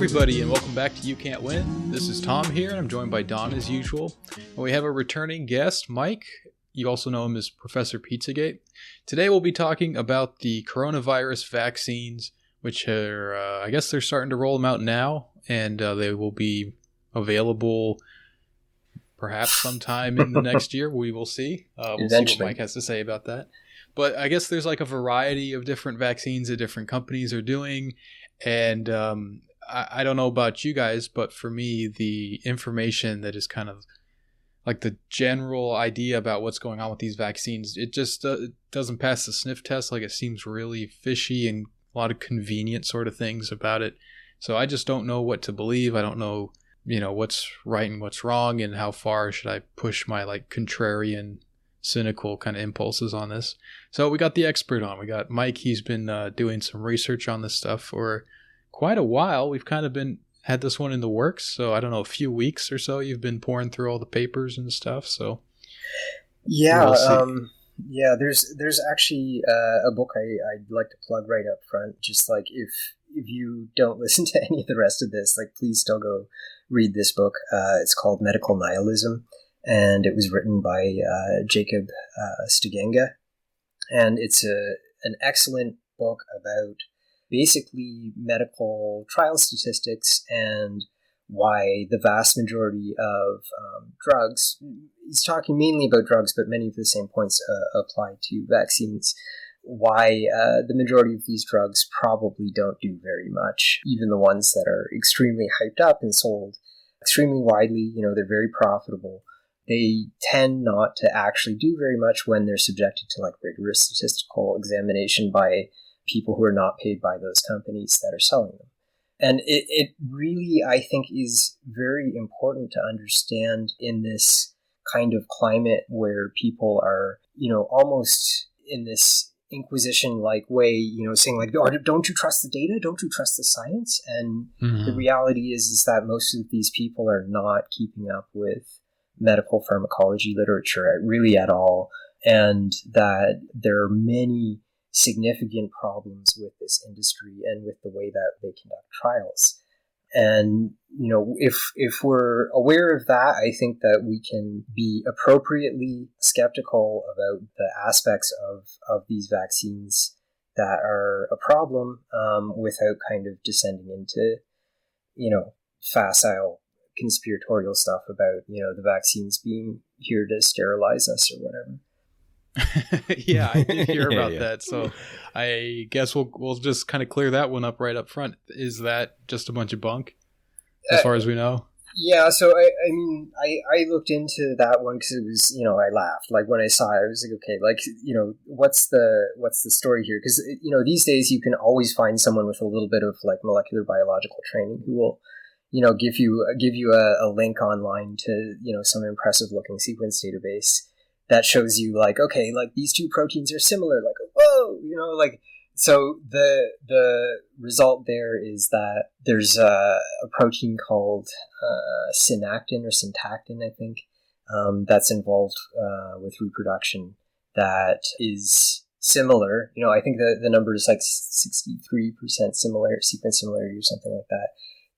everybody, and welcome back to You Can't Win. This is Tom here, and I'm joined by Don as usual. And we have a returning guest, Mike. You also know him as Professor Pizzagate. Today we'll be talking about the coronavirus vaccines, which are, I guess they're starting to roll them out now, and they will be available perhaps sometime in the next year. We will see. We'll see what Mike has to say about that. But I guess there's like a variety of different vaccines that different companies are doing. And I don't know about you guys, but for me, the information that is kind of like the general idea about what's going on with these vaccines, it just doesn't pass the sniff test. Like, it seems really fishy and a lot of convenient sort of things about it. So I just don't know what to believe. I don't know, what's right and what's wrong, and how far should I push my like contrarian, cynical kind of impulses on this. So we got the expert on. We got Mike. He's been doing some research on this stuff for quite a while. We've kind of had this one in the works. So I don't know, a few weeks or so you've been pouring through all the papers and stuff. So yeah, there's actually a book I'd like to plug right up front. Just like if you don't listen to any of the rest of this, like please still go read this book. It's called Medical Nihilism, and it was written by Jacob Stegenga, and it's an excellent book about basically medical trial statistics and why the vast majority of drugs, he's talking mainly about drugs, but many of the same points apply to vaccines, why the majority of these drugs probably don't do very much. Even the ones that are extremely hyped up and sold extremely widely, they're very profitable. They tend not to actually do very much when they're subjected to like rigorous statistical examination by people who are not paid by those companies that are selling them. And it really, I think, is very important to understand in this kind of climate where people are, almost in this inquisition-like way, saying like, oh, don't you trust the data? Don't you trust the science? And the reality is that most of these people are not keeping up with medical pharmacology literature really at all. And that there are many significant problems with this industry and with the way that they conduct trials. And, if we're aware of that, I think that we can be appropriately skeptical about the aspects of these vaccines that are a problem without kind of descending into, facile conspiratorial stuff about, the vaccines being here to sterilize us or whatever. Yeah, I did hear about that. So I guess we'll just kind of clear that one up right up front. Is that just a bunch of bunk, as far as we know? Yeah. So I looked into that one because it was, I laughed. Like when I saw it, I was like, okay, like, what's the story here? Because these days you can always find someone with a little bit of like molecular biological training who will, give you a link online to some impressive looking sequence database that shows you like, okay, like these two proteins are similar, like, whoa, like, so the result there is that there's a protein called synactin or syntactin, I think, that's involved with reproduction that is similar. I think the number is like 63% similar, sequence similarity or something like that,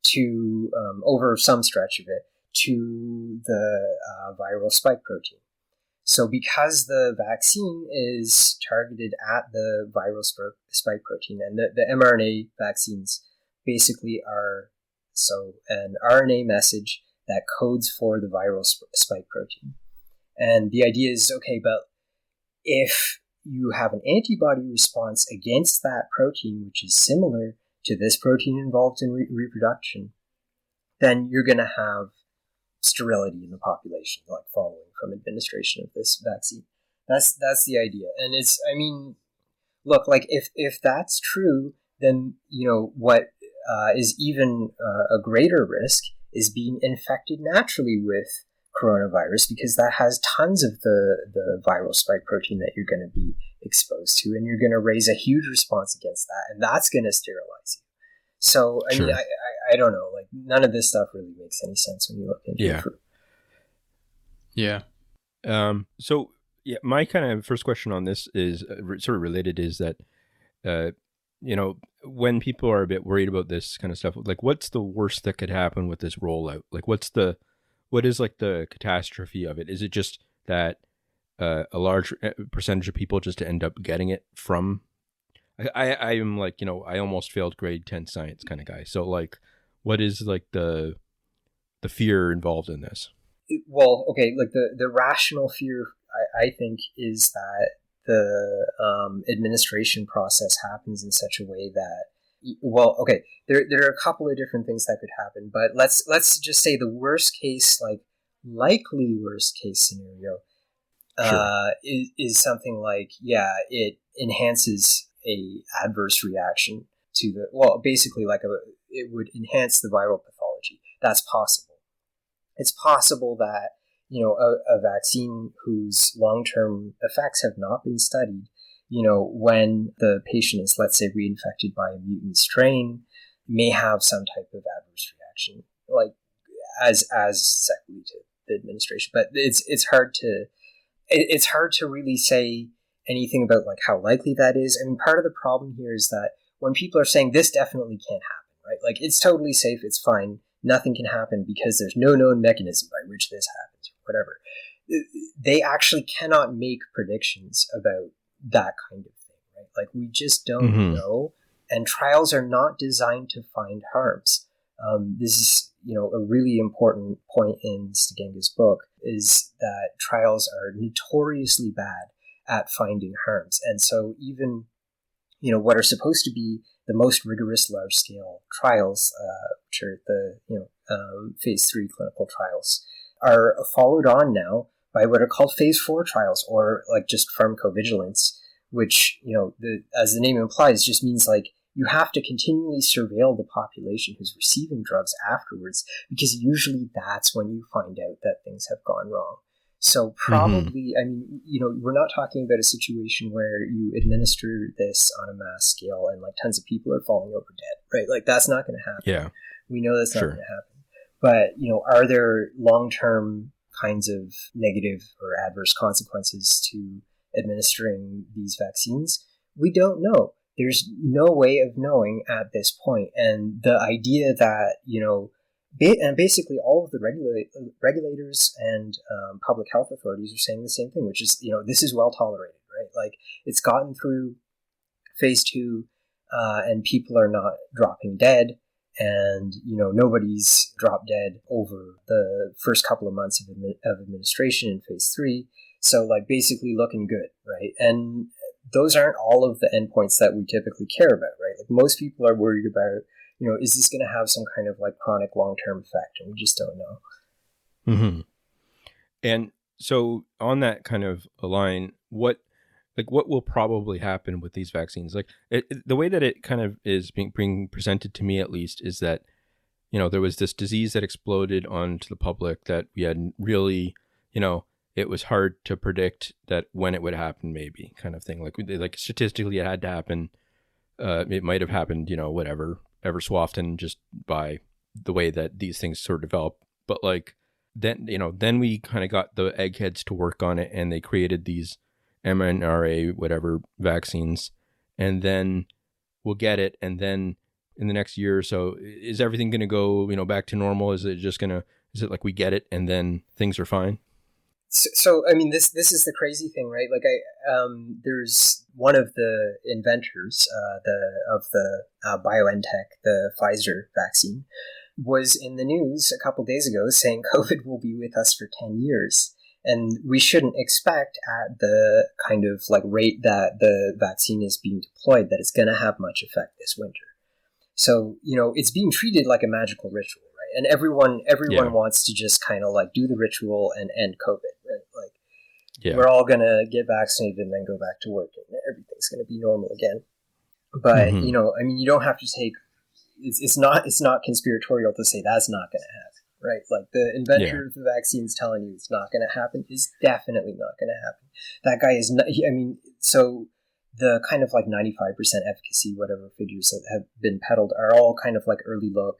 to, over some stretch of it, to the viral spike protein. So because the vaccine is targeted at the viral spike protein, and the mRNA vaccines basically are an RNA message that codes for the viral spike protein. And the idea is, okay, but if you have an antibody response against that protein, which is similar to this protein involved in reproduction, then you're going to have sterility in the population, like following from administration of this vaccine. That's the idea. And it's, look, like if that's true, then, what is even a greater risk is being infected naturally with coronavirus, because that has tons of the viral spike protein that you're going to be exposed to, and you're going to raise a huge response against that, and that's going to sterilize you. So, Sure. I don't know, like none of this stuff really makes any sense when you look into it. Yeah. So, my kind of first question on this is sort of related, is that when people are a bit worried about this kind of stuff, like what's the worst that could happen with this rollout? Like what is like the catastrophe of it? Is it just that a large percentage of people just end up getting it from? I am like, I almost failed grade 10 science kind of guy. So like, what is like the fear involved in this? Well, okay, like the rational fear, I think, is that the administration process happens in such a way that, well, okay, there are a couple of different things that could happen, but let's just say the worst case, like likely worst case scenario, Sure. is something like, yeah, it enhances a adverse reaction to the, well, basically it would enhance the viral pathology. That's possible. It's possible that, a vaccine whose long-term effects have not been studied, when the patient is, let's say, reinfected by a mutant strain, may have some type of adverse reaction, like as secondary to the administration. But it's hard to really say anything about like how likely that is. I mean, part of the problem here is that when people are saying this definitely can't happen, right? Like it's totally safe, it's fine, nothing can happen because there's no known mechanism by which this happens or whatever. They actually cannot make predictions about that kind of thing, right? Like we just don't Mm-hmm. know, and trials are not designed to find harms. This is, a really important point in Stegenga's book is that trials are notoriously bad at finding harms, and so even what are supposed to be the most rigorous large-scale trials, which are the phase 3 clinical trials, are followed on now by what are called phase 4 trials, or like just pharmacovigilance, which as the name implies, just means like you have to continually surveil the population who's receiving drugs afterwards, because usually that's when you find out that things have gone wrong. So Mm-hmm. probably, I mean, we're not talking about a situation where you administer this on a mass scale and like tons of people are falling over dead, right? Like that's not going to happen. Yeah, We know that's not going sure. to happen. But, are there long-term kinds of negative or adverse consequences to administering these vaccines? We don't know. There's no way of knowing at this point. And the idea that, and basically all of the regulators and public health authorities are saying the same thing, which is, this is well tolerated, right? Like it's gotten through phase 2, and people are not dropping dead, and nobody's dropped dead over the first couple of months of administration in phase 3. So like basically looking good, right? And those aren't all of the endpoints that we typically care about, right? Like most people are worried about, is this going to have some kind of like chronic long-term effect, and we just don't know. Mm-hmm. And so on that kind of a line, what will probably happen with these vaccines? Like the way that it kind of is being presented to me, at least, is that there was this disease that exploded onto the public that we had really, it was hard to predict that when it would happen, maybe kind of thing. Like statistically, it had to happen. It might have happened, whatever, ever so often, just by the way that these things sort of develop. But like then we kind of got the eggheads to work on it, and they created these mRNA whatever vaccines, and then we'll get it, and then in the next year or so, is everything going to go back to normal? Is it like we get it and then things are fine? So I mean, this is the crazy thing, right? Like there's one of the inventors, the BioNTech, the Pfizer vaccine, was in the news a couple days ago saying COVID will be with us for 10 years. And we shouldn't expect at the kind of like rate that the vaccine is being deployed that it's going to have much effect this winter. So, it's being treated like a magical ritual, right? And everyone Yeah, wants to just kind of like do the ritual and end COVID, right? Like yeah. we're all going to get vaccinated and then go back to work and everything's going to be normal again. But, Mm-hmm. I mean, you don't have to take it's not conspiratorial to say that's not going to happen, right? Like the Yeah. inventor of the vaccine is telling you it's not going to happen is definitely not going to happen. That guy is not. I mean, so the kind of like 95% efficacy, whatever figures that have been peddled, are all kind of like early look,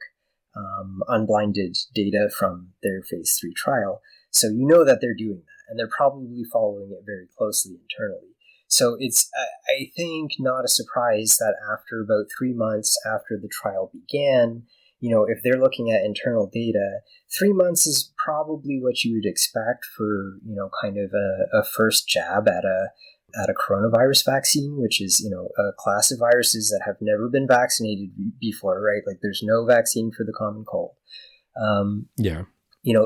unblinded data from their phase 3 trial. So that they're doing that, and they're probably following it very closely internally. So it's, I think, not a surprise that after about 3 months after the trial began, if they're looking at internal data, 3 months is probably what you would expect for, kind of a first jab at a coronavirus vaccine, which is, a class of viruses that have never been vaccinated before, right? Like there's no vaccine for the common cold.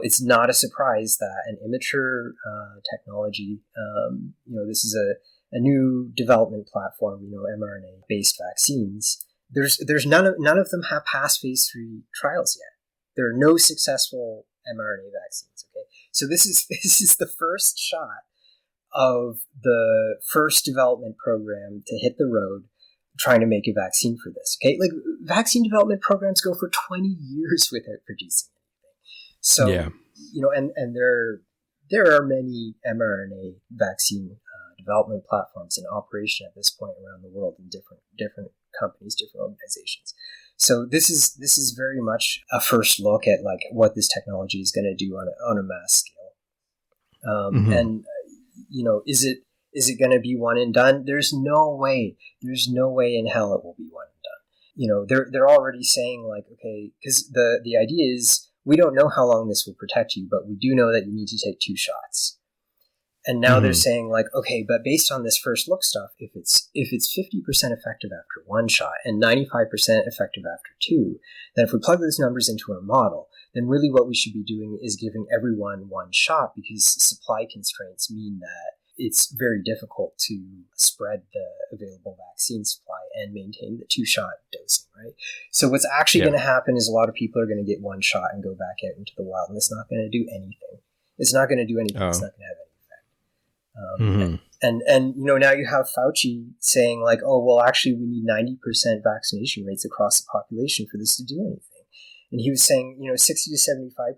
It's not a surprise that an immature technology, this is a new development platform, mRNA-based vaccines. There's none of them have passed phase 3 trials yet. There are no successful mRNA vaccines. Okay, so this is the first shot of the first development program to hit the road, trying to make a vaccine for this. Okay, like vaccine development programs go for 20 years without producing anything. So and there are many mRNA vaccine development platforms in operation at this point around the world in different companies, different organizations. So this is very much a first look at like what this technology is going to do on a mass scale. And is it going to be one and done? There's no way in hell it will be one and done. They're already saying like, okay, because the idea is we don't know how long this will protect you, but we do know that you need to take 2 shots. And now they're saying like, okay, but based on this first look stuff, if it's 50% effective after 1 shot and 95% effective after 2, then if we plug those numbers into our model, then really what we should be doing is giving everyone 1 shot, because supply constraints mean that it's very difficult to spread the available vaccine supply and maintain the 2-shot dosing, right? So what's actually going to happen is a lot of people are going to get 1 shot and go back out into the wild, and it's not going to do anything. It's not going to do anything. It's not going to have any And now you have Fauci saying like, oh, well, actually we need 90% vaccination rates across the population for this to do anything. And he was saying, 60 to 75%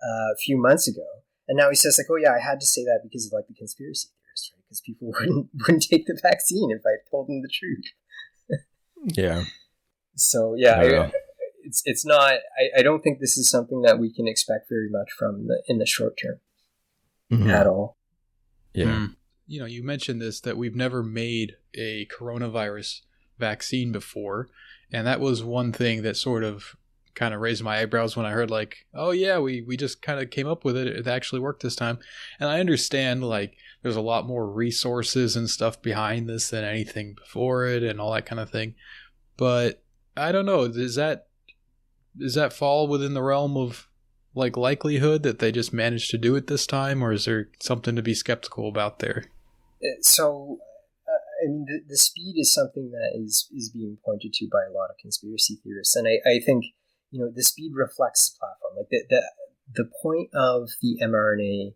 a few months ago. And now he says like, oh yeah, I had to say that because of like the conspiracy theorists, right? Because people wouldn't take the vaccine if I told them the truth. Yeah. So yeah, it's not, I don't think this is something that we can expect very much from in the short term at all. Yeah. You mentioned this, that we've never made a coronavirus vaccine before. And that was one thing that sort of kind of raised my eyebrows when I heard like, oh yeah, we just kind of came up with it. It actually worked this time. And I understand like there's a lot more resources and stuff behind this than anything before it and all that kind of thing. But I don't know, does that fall within the realm of like likelihood that they just managed to do it this time, or is there something to be skeptical about there? So, I mean, the speed is something that is being pointed to by a lot of conspiracy theorists, and I think the speed reflects the platform. Like the point of the mRNA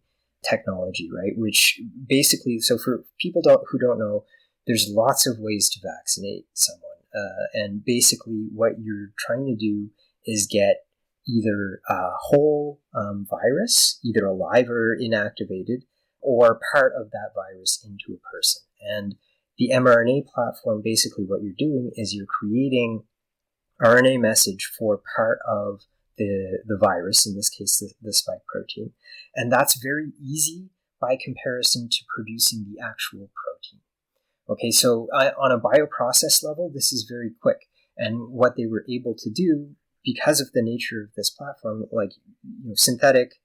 technology, right? Which basically, so for people who don't know, there's lots of ways to vaccinate someone, and basically what you're trying to do is get either a whole virus, either alive or inactivated, or part of that virus into a person. And the mRNA platform, basically what you're doing is you're creating RNA message for part of the virus, in this case the spike protein. And that's very easy by comparison to producing the actual protein. Okay, so on a bioprocess level, this is very quick. And what they were able to do, because of the nature of this platform, like synthetic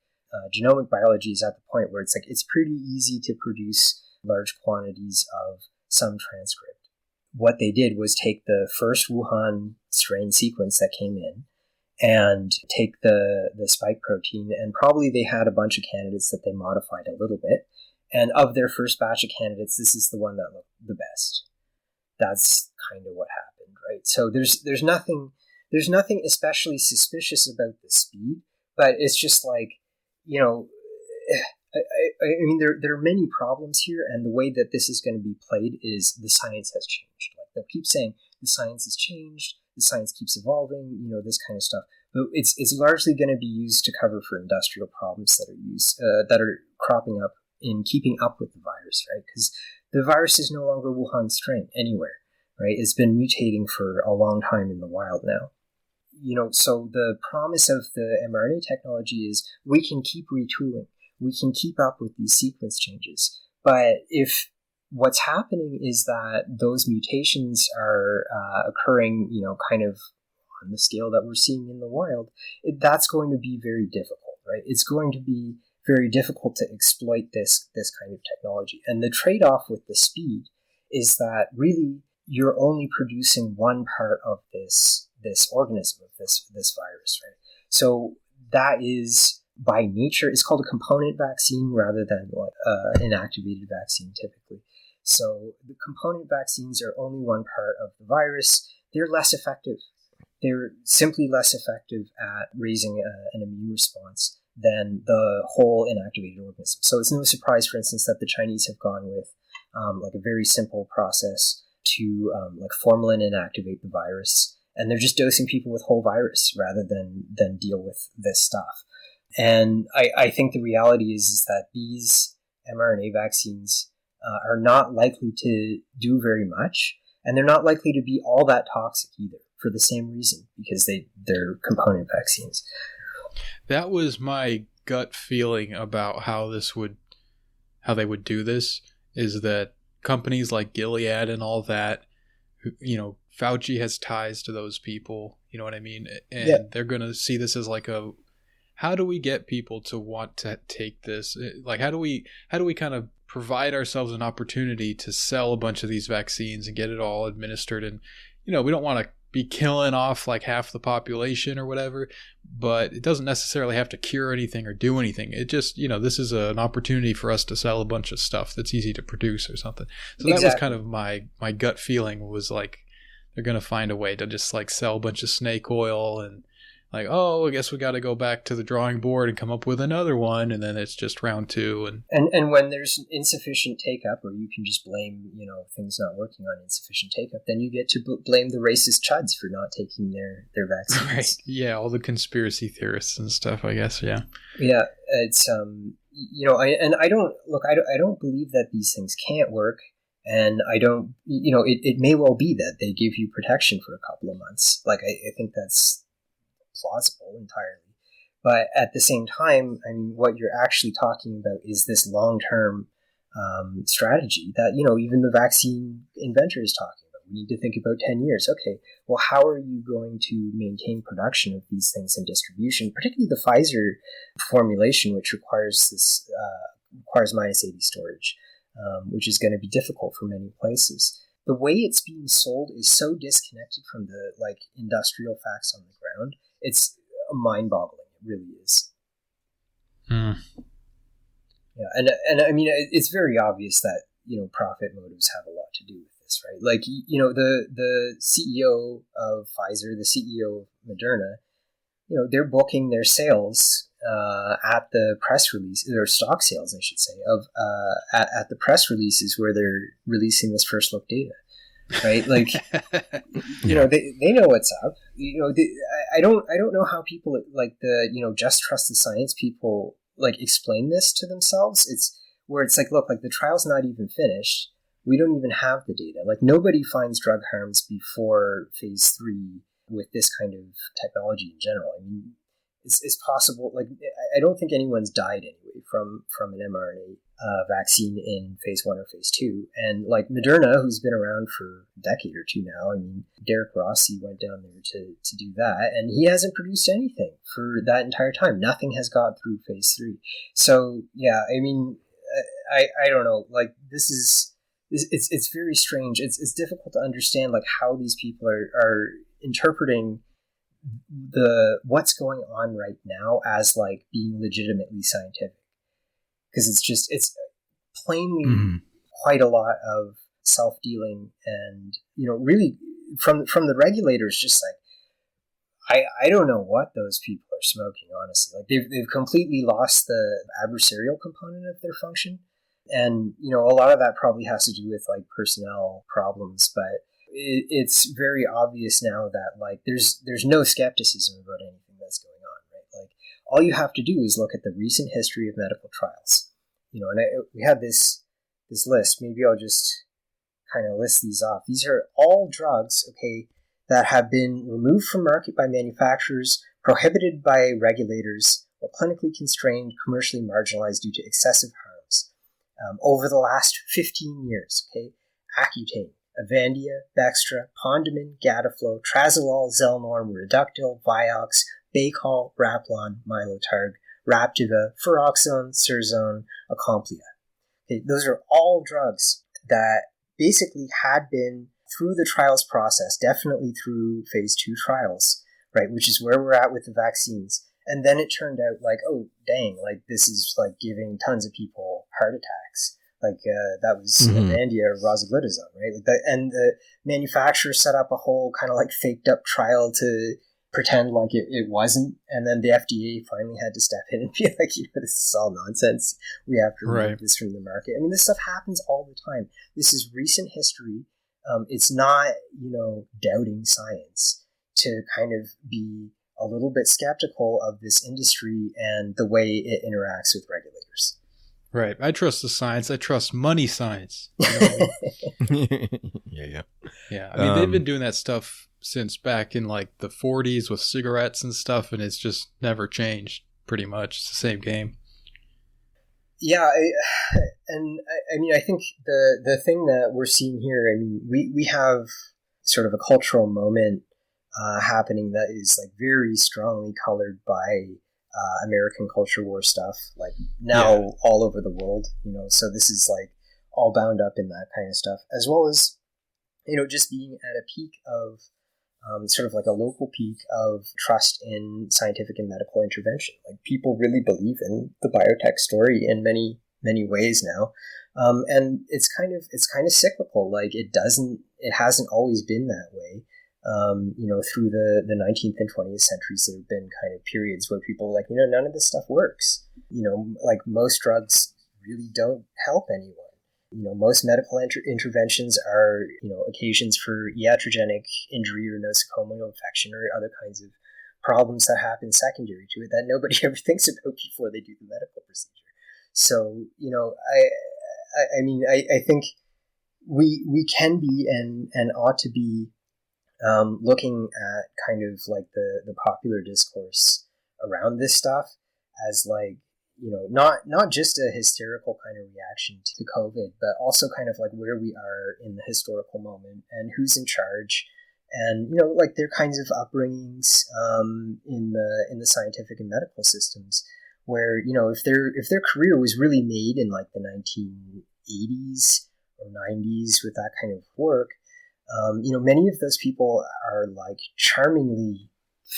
genomic biology is at the point where it's like it's pretty easy to produce large quantities of some transcript. What they did was take the first Wuhan strain sequence that came in and take the spike protein, and probably they had a bunch of candidates that they modified a little bit. And of their first batch of candidates, this is the one that looked the best. That's kind of what happened, right? So there's nothing especially suspicious about the speed, but it's just like, I mean, there are many problems here, and the way that this is going to be played is the science has changed. Like they'll keep saying the science has changed, the science keeps evolving, this kind of stuff. But it's largely going to be used to cover for industrial problems that are cropping up in keeping up with the virus, right? Because the virus is no longer Wuhan strain anywhere, right? It's been mutating for a long time in the wild now. So the promise of the mRNA technology is we can keep retooling. We can keep up with these sequence changes. But if what's happening is that those mutations are occurring, kind of on the scale that we're seeing in the wild. That's going to be very difficult, right? It's going to be very difficult to exploit this kind of technology. And the trade-off with the speed is that really you're only producing one part of this organism, of this virus, right? So that is, by nature, it's called a component vaccine rather than an activated vaccine typically. So the component vaccines are only one part of the virus. They're less effective. They're simply less effective at raising an immune response than the whole inactivated organism. So it's no surprise, for instance, that the Chinese have gone with a very simple process to formalin inactivate the virus, and they're just dosing people with whole virus rather than deal with this stuff. And I think the reality is that these mRNA vaccines are not likely to do very much, and they're not likely to be all that toxic either, for the same reason, because they're component vaccines. That was my gut feeling about how they would do this, is that companies like Gilead and all that, Fauci has ties to those people, you know what I mean? And they're going to see this as how do we get people to want to take this? Like, how do we kind of provide ourselves an opportunity to sell a bunch of these vaccines and get it all administered? And, we don't want to be killing off like half the population or whatever, but it doesn't necessarily have to cure anything or do anything. It just, this is an opportunity for us to sell a bunch of stuff that's easy to produce or something. So that was kind of my gut feeling, was like, they're going to find a way to just like sell a bunch of snake oil and like, oh, I guess we got to go back to the drawing board and come up with another one. And then it's just round two. And when there's insufficient take-up, or you can just blame, things not working on insufficient take-up, then you get to blame the racist chuds for not taking their vaccines. Right. Yeah, all the conspiracy theorists and stuff, I guess, yeah. Yeah, it's, I don't believe that these things can't work. And I don't, it may well be that they give you protection for a couple of months. Like, I think that's plausible entirely, but at the same time, I mean, what you're actually talking about is this long-term strategy that even the vaccine inventor is talking about. We need to think about 10 years. Okay, well, how are you going to maintain production of these things and distribution, particularly the Pfizer formulation, which requires minus 80 storage, which is going to be difficult for many places. The way it's being sold is so disconnected from the industrial facts on the ground. It's mind-boggling. It really is. Yeah, and I mean, it's very obvious that profit motives have a lot to do with this, right? Like, the CEO of Pfizer, the CEO of Moderna, they're booking their sales at the press release, or stock sales, I should say, of at the press releases where they're releasing this first look data. Right, like, they know what's up. I don't know how people like the just trust the science people explain this to themselves. It's where it's like, look, like the trial's not even finished. We don't even have the data. Like, nobody finds drug harms before phase 3 with this kind of technology in general. I mean, it's possible. Like, I don't think anyone's died anyway from an mRNA vaccine in phase 1 or phase 2. And like Moderna, who's been around for a decade or two now, I mean, Derek Rossi went down there to do that, and he hasn't produced anything for that entire time. Nothing has got through phase 3. So yeah, I mean, I don't know. Like, it's very strange. It's difficult to understand like how these people are interpreting what's going on right now as like being legitimately scientific, because it's plainly quite a lot of self-dealing, and really from the regulators, just like I don't know what those people are smoking, honestly. Like, they've completely lost the adversarial component of their function, and a lot of that probably has to do with like personnel problems, but it's very obvious now that like there's no skepticism about anything that's going on, right? Like, all you have to do is look at the recent history of medical trials, and we had this list. Maybe I'll just kind of list these off. These are all drugs, okay, that have been removed from market by manufacturers, prohibited by regulators, or clinically constrained, commercially marginalized due to excessive harms. over the last 15 years, okay, Accutane, Avandia, Bextra, Pondamin, Gadaflow, Trazolol, Zelnorm, Reductil, Vioxx, Baycol, Raplan, Mylotarg, Raptiva, Furoxone, Surzone, Acomplia. Okay, those are all drugs that basically had been through the trials process, definitely through phase 2 trials, right, which is where we're at with the vaccines. And then it turned out like, oh, dang, like this is like giving tons of people heart attacks. Like that was Avandia or rosiglitazone, right? Like that, and the manufacturer set up a whole kind of like faked up trial to pretend like it wasn't. And then the FDA finally had to step in and be like, this is all nonsense. We have to remove this from the market. I mean, this stuff happens all the time. This is recent history. It's not, doubting science to kind of be a little bit skeptical of this industry and the way it interacts with regulators. Right. I trust the science. I trust money science. You know what I mean? Yeah. Yeah. I mean, they've been doing that stuff since back in like the 40s with cigarettes and stuff, and it's just never changed pretty much. It's the same game. Yeah. I think the thing that we're seeing here, I mean, we have sort of a cultural moment happening that is like very strongly colored by American culture war stuff, like now all over the world, so this is like all bound up in that kind of stuff, as well as, just being at a peak of sort of like a local peak of trust in scientific and medical intervention. Like people really believe in the biotech story in many, many ways now. And it's kind of cyclical. Like it hasn't always been that way. Through the 19th and 20th centuries, there have been kind of periods where people are like, none of this stuff works. Like most drugs really don't help anyone. Most medical interventions are, occasions for iatrogenic injury or nosocomial infection or other kinds of problems that happen secondary to it that nobody ever thinks about before they do the medical procedure. So, I think we can be and ought to be looking at kind of like the popular discourse around this stuff as like, not just a hysterical kind of reaction to COVID, but also kind of like where we are in the historical moment and who's in charge, and like their kinds of upbringings in the scientific and medical systems, where if their career was really made in like the 1980s or 90s with that kind of work. Many of those people are like charmingly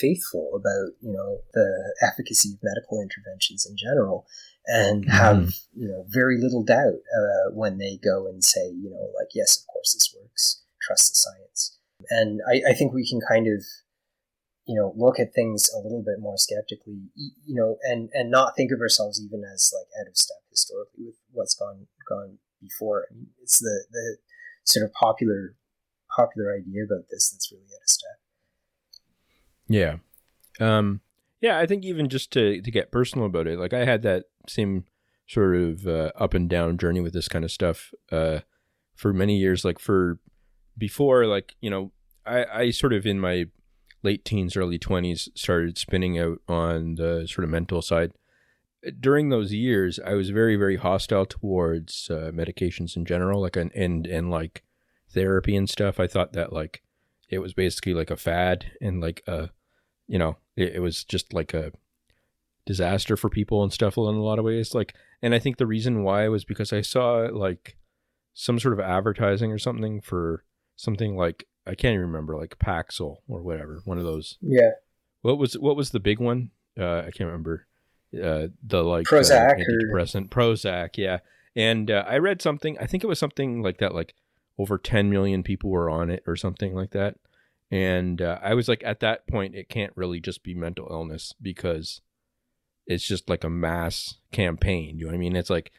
faithful about, the efficacy of medical interventions in general, and have, very little doubt when they go and say, like, yes, of course this works, trust the science. And I think we can kind of, look at things a little bit more skeptically, and not think of ourselves even as like out of step historically with what's gone before. I mean, it's the sort of popular idea about this that's really out of step. Yeah. I think even just to get personal about it, like I had that same sort of up and down journey with this kind of stuff for many years. Like before, like, I sort of in my late teens, early 20s started spinning out on the sort of mental side. During those years, I was very, very hostile towards medications in general, like and like therapy and stuff. I thought that like it was basically like a fad and like it was just like a disaster for people and stuff in a lot of ways. Like, and I think the reason why was because I saw like some sort of advertising or something for something like, I can't even remember, like Paxil or whatever, one of those. Yeah. What was the big one? I can't remember. The like Prozac antidepressant, Prozac, yeah. And I read something. I think it was something like that, like over 10 million people were on it or something like that. And I was like, at that point, it can't really just be mental illness because it's just like a mass campaign. You know what I mean? It's like,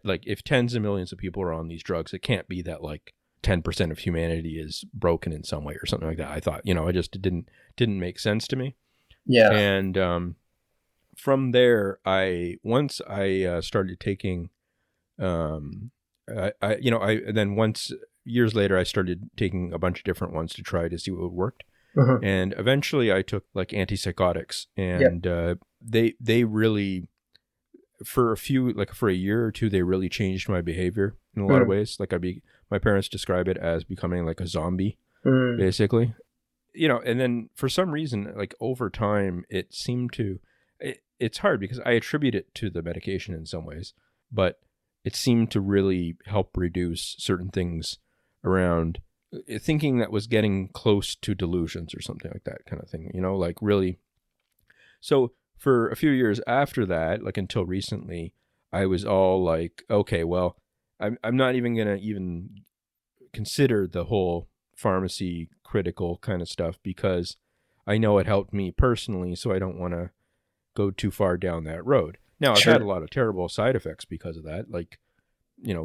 like if tens of millions of people are on these drugs, it can't be that like 10% of humanity is broken in some way or something like that. I thought, it just didn't make sense to me. Yeah. And from there, once I started taking, years later, I started taking a bunch of different ones to try to see what worked. Mm-hmm. And eventually I took like antipsychotics, and they really for a year or two, they really changed my behavior in a lot of ways. Like my parents describe it as becoming like a zombie, basically. And then for some reason, like over time, it seemed to, it's hard because I attribute it to the medication in some ways, but it seemed to really help reduce certain things around thinking that was getting close to delusions or something like that kind of thing, like really. So for a few years after that, like until recently, I was all like, okay, well, I'm not even going to even consider the whole pharmacy critical kind of stuff because I know it helped me personally, so I don't want to go too far down that road. Now, I've had a lot of terrible side effects because of that, like,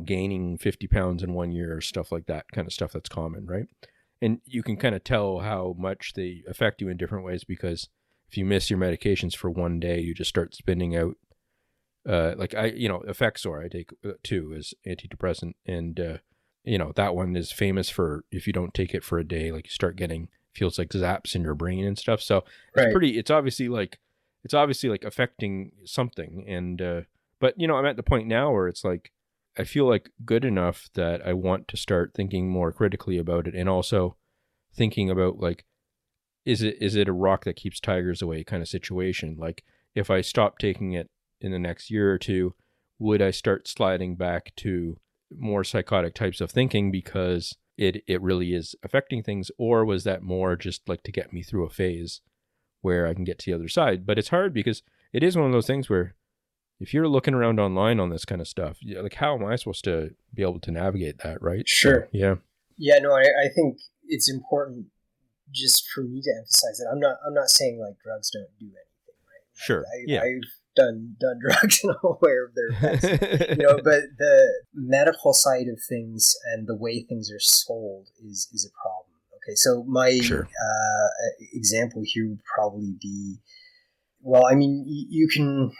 gaining 50 pounds in 1 year or stuff like that, kind of stuff that's common, right? And you can kind of tell how much they affect you in different ways because if you miss your medications for one day, you just start spinning out, Effexor I take too as antidepressant. And, that one is famous for if you don't take it for a day, like you start getting, feels like zaps in your brain and stuff. So it's obviously like affecting something. And, but, I'm at the point now where it's like, I feel like good enough that I want to start thinking more critically about it and also thinking about like, is it a rock that keeps tigers away kind of situation? Like if I stop taking it in the next year or two, would I start sliding back to more psychotic types of thinking because it really is affecting things? Or was that more just like to get me through a phase where I can get to the other side? But it's hard because it is one of those things where if you're looking around online on this kind of stuff, like how am I supposed to be able to navigate that, right? Sure. So, yeah. Yeah, no, I think it's important just for me to emphasize that I'm not saying like drugs don't do anything, right? Sure. I've done drugs and I'm aware of their effects, but the medical side of things and the way things are sold is a problem. Okay, so my example here would probably be, well, I mean, you can,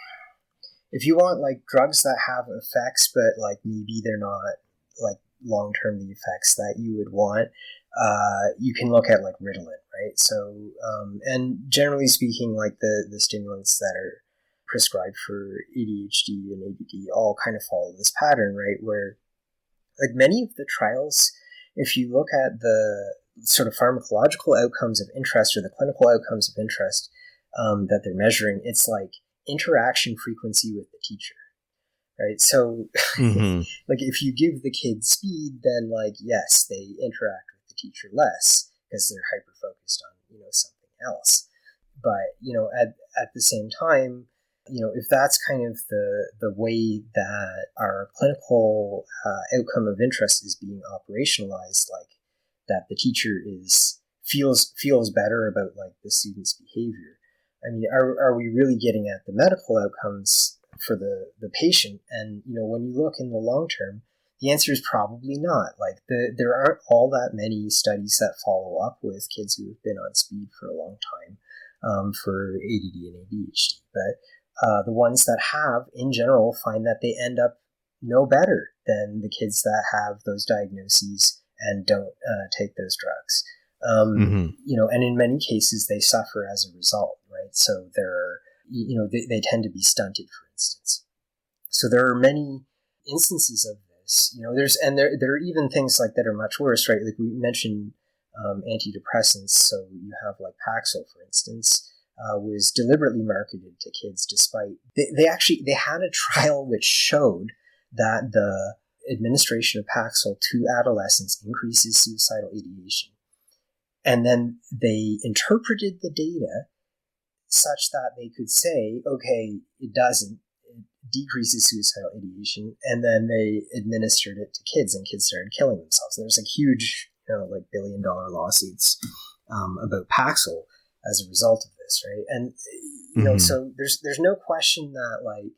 if you want like drugs that have effects, but like maybe they're not like long-term the effects that you would want, you can look at like Ritalin, right? So, and generally speaking, like the stimulants that are prescribed for ADHD and ADD all kind of follow this pattern, right? Where like many of the trials, if you look at the sort of pharmacological outcomes of interest or the clinical outcomes of interest that they're measuring, it's like interaction frequency with the teacher, right? So like if you give the kid speed, then like, yes, they interact with the teacher less because they're hyper focused on, something else. But, at the same time, if that's kind of the way that our clinical outcome of interest is being operationalized, like that the teacher feels better about like the student's behavior. I mean, are we really getting at the medical outcomes for the patient? And, when you look in the long term, the answer is probably not. Like there aren't all that many studies that follow up with kids who have been on speed for a long time for ADD and ADHD. But the ones that have, in general, find that they end up no better than the kids that have those diagnoses and don't take those drugs. And in many cases, they suffer as a result, right? So they tend to be stunted, for instance. So there are many instances of this, there are even things like that are much worse, right? Like we mentioned antidepressants. So you have like Paxil, for instance, was deliberately marketed to kids despite, they had a trial which showed that the administration of Paxil to adolescents increases suicidal ideation. And then they interpreted the data such that they could say, okay, it doesn't. It decreases suicidal ideation. And then they administered it to kids, and kids started killing themselves. And there's like huge, like $1 billion lawsuits about Paxil as a result of this, right? And, so there's no question that, like,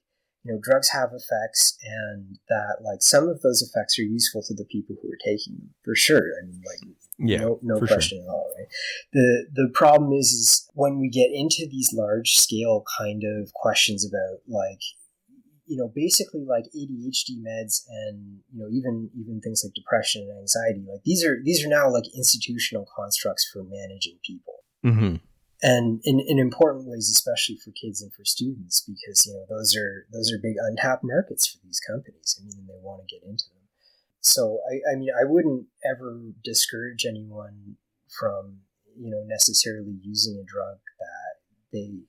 drugs have effects, and that, like, some of those effects are useful to the people who are taking them, for sure. I mean, like, no question at all, right? The problem is when we get into these large scale kind of questions about, like, basically like ADHD meds and, even things like depression and anxiety, like these are now like institutional constructs for managing people. and in important ways, especially for kids and for students, because those are big untapped markets for these companies. I mean, and they want to get into them. So I mean, I wouldn't ever discourage anyone from necessarily using a drug that they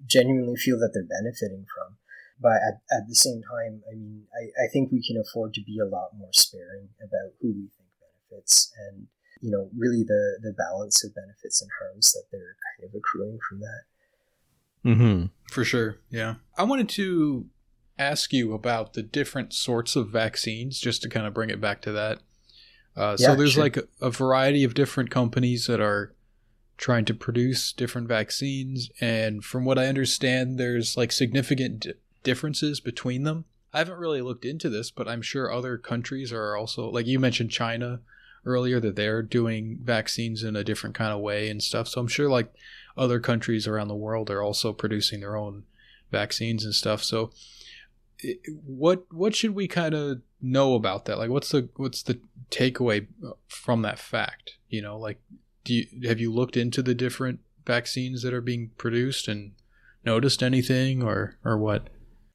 genuinely feel that they're benefiting from. But at the same time, I mean, I think we can afford to be a lot more sparing about who we think benefits, and really the balance of benefits and harms that they're kind of accruing from that. Mm-hmm. For sure, yeah. I wanted to ask you about the different sorts of vaccines, just to kind of bring it back to that. So there's sure. like a variety of different companies that are trying to produce different vaccines, and from what I understand, there's like significant differences between them. I haven't really looked into this, but I'm sure other countries are also, like you mentioned China earlier, that they're doing vaccines in a different kind of way and stuff. So I'm sure like other countries around the world are also producing their own vaccines and stuff. So what should we kind of know about that? Like what's the takeaway from that fact? Like have you looked into the different vaccines that are being produced and noticed anything or what?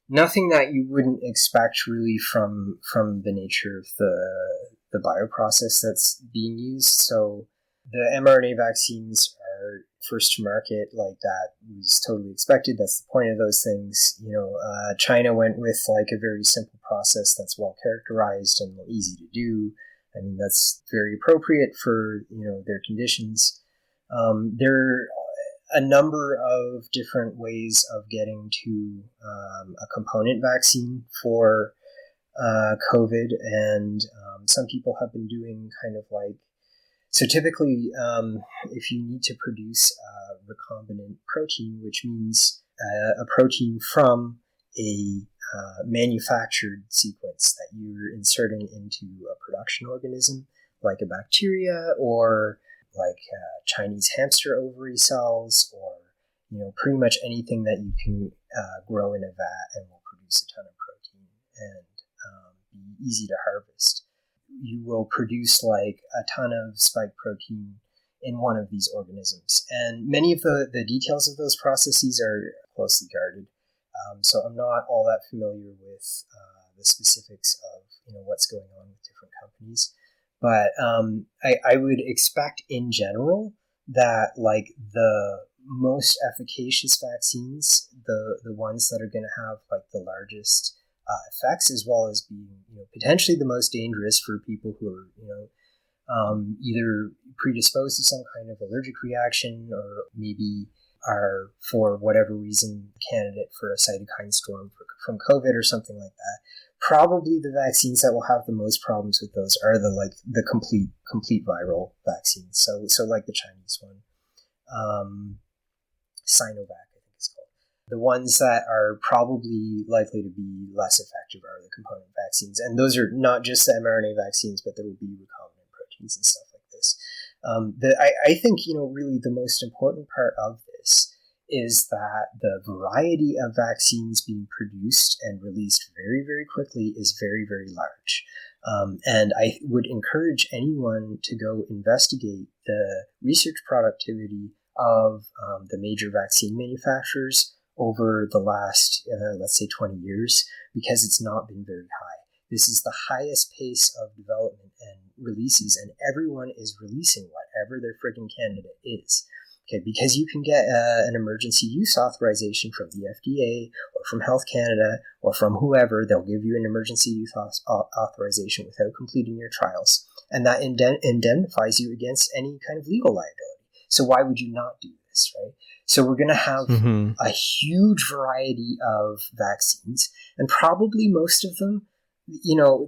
Nothing that you wouldn't expect really from the nature of the bioprocess that's being used. So the mRNA vaccines are first to market, like that was totally expected. That's the point of those things. China went with like a very simple process that's well characterized and easy to do. I mean, that's very appropriate for their conditions. There are a number of different ways of getting to a component vaccine for COVID, and some people have been doing kind of like, so typically if you need to produce a recombinant protein, which means a protein from a manufactured sequence that you're inserting into a production organism, like a bacteria or like Chinese hamster ovary cells, or pretty much anything that you can grow in a vat and will produce a ton of protein and be easy to harvest. You will produce like a ton of spike protein in one of these organisms, and many of the details of those processes are closely guarded. So I'm not all that familiar with the specifics of what's going on with different companies. But I would expect in general that like the most efficacious vaccines, the ones that are going to have like the largest effects, as well as being potentially the most dangerous for people who are either predisposed to some kind of allergic reaction, or maybe are for whatever reason candidate for a cytokine storm from COVID or something like that. Probably the vaccines that will have the most problems with those are the complete viral vaccines. So like the Chinese one, Sinovac, I think it's called. The ones that are probably likely to be less effective are the component vaccines, and those are not just the mRNA vaccines, but there will be recombinant proteins and stuff like this. I think really the most important part of this is that the variety of vaccines being produced and released very, very quickly is very, very large. And I would encourage anyone to go investigate the research productivity of the major vaccine manufacturers over the last, let's say, 20 years, because it's not been very high. This is the highest pace of development and releases, and everyone is releasing whatever their friggin' candidate is. Okay, because you can get an emergency use authorization from the FDA or from Health Canada or from whoever. They'll give you an emergency use authorization without completing your trials, and that indemnifies you against any kind of legal liability. So why would you not do this, right? So we're going to have a huge variety of vaccines, and probably most of them,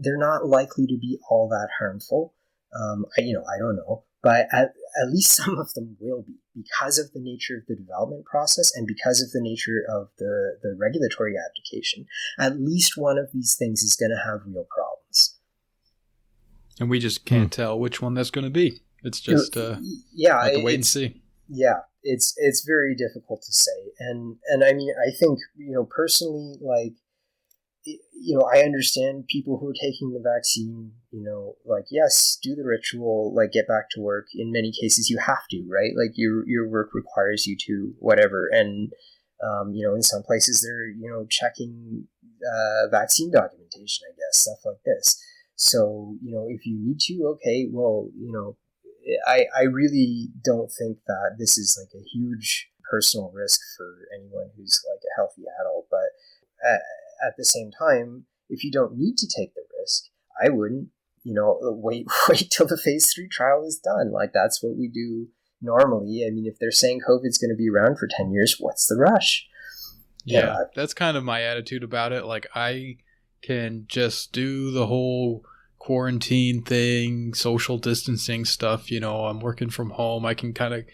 they're not likely to be all that harmful. I don't know, but at least some of them will be, because of the nature of the development process and because of the nature of the regulatory application. At least one of these things is going to have real problems. And we just can't tell which one that's going to be. It's just have to wait and see. Yeah, it's very difficult to say. And I mean, I think, personally, like, I understand people who are taking the vaccine, like, yes, do the ritual, like, get back to work. In many cases, you have to, right? Like, your work requires you to, whatever. And, in some places they're, checking vaccine documentation, I guess, stuff like this. So, if you need to, okay, well, I really don't think that this is like a huge personal risk for anyone who's like a healthy adult. But at the same time, if you don't need to take the risk, I wouldn't, wait till the phase 3 trial is done. Like, that's what we do normally. I mean, if they're saying COVID's going to be around for 10 years, what's the rush? Yeah, that's kind of my attitude about it. Like, I can just do the whole quarantine thing, social distancing stuff. I'm working from home. I can kind of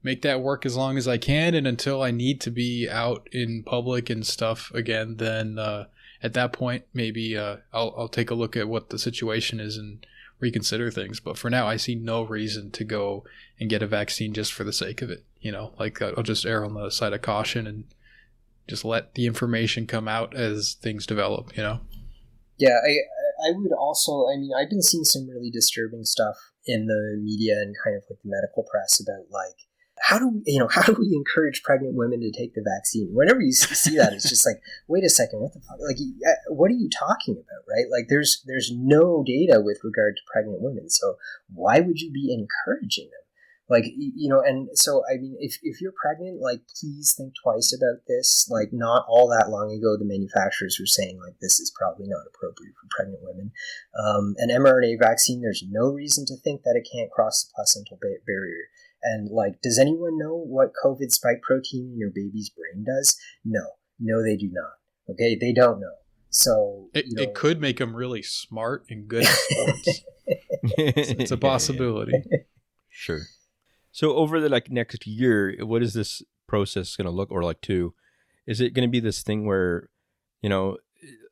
make that work as long as I can. And until I need to be out in public and stuff again, then at that point, maybe I'll take a look at what the situation is and reconsider things. But for now, I see no reason to go and get a vaccine just for the sake of it. Like, I'll just err on the side of caution and just let the information come out as things develop, Yeah, I would also, I mean, I've been seeing some really disturbing stuff in the media and kind of like the medical press about, like, how do we encourage pregnant women to take the vaccine? Whenever you see that, it's just like, wait a second, what the fuck? Like, what are you talking about, right? Like, there's no data with regard to pregnant women, so why would you be encouraging them? Like, and so, I mean, if you're pregnant, like, please think twice about this. Like, not all that long ago, the manufacturers were saying, like, this is probably not appropriate for pregnant women. An mRNA vaccine, there's no reason to think that it can't cross the placental barrier. And, like, does anyone know what COVID spike protein in your baby's brain does? No, they do not. Okay, they don't know. So it could make them really smart and good at sports. It's a possibility. Sure. So over the next year, what is this process going to look, or like 2? Is it going to be this thing where,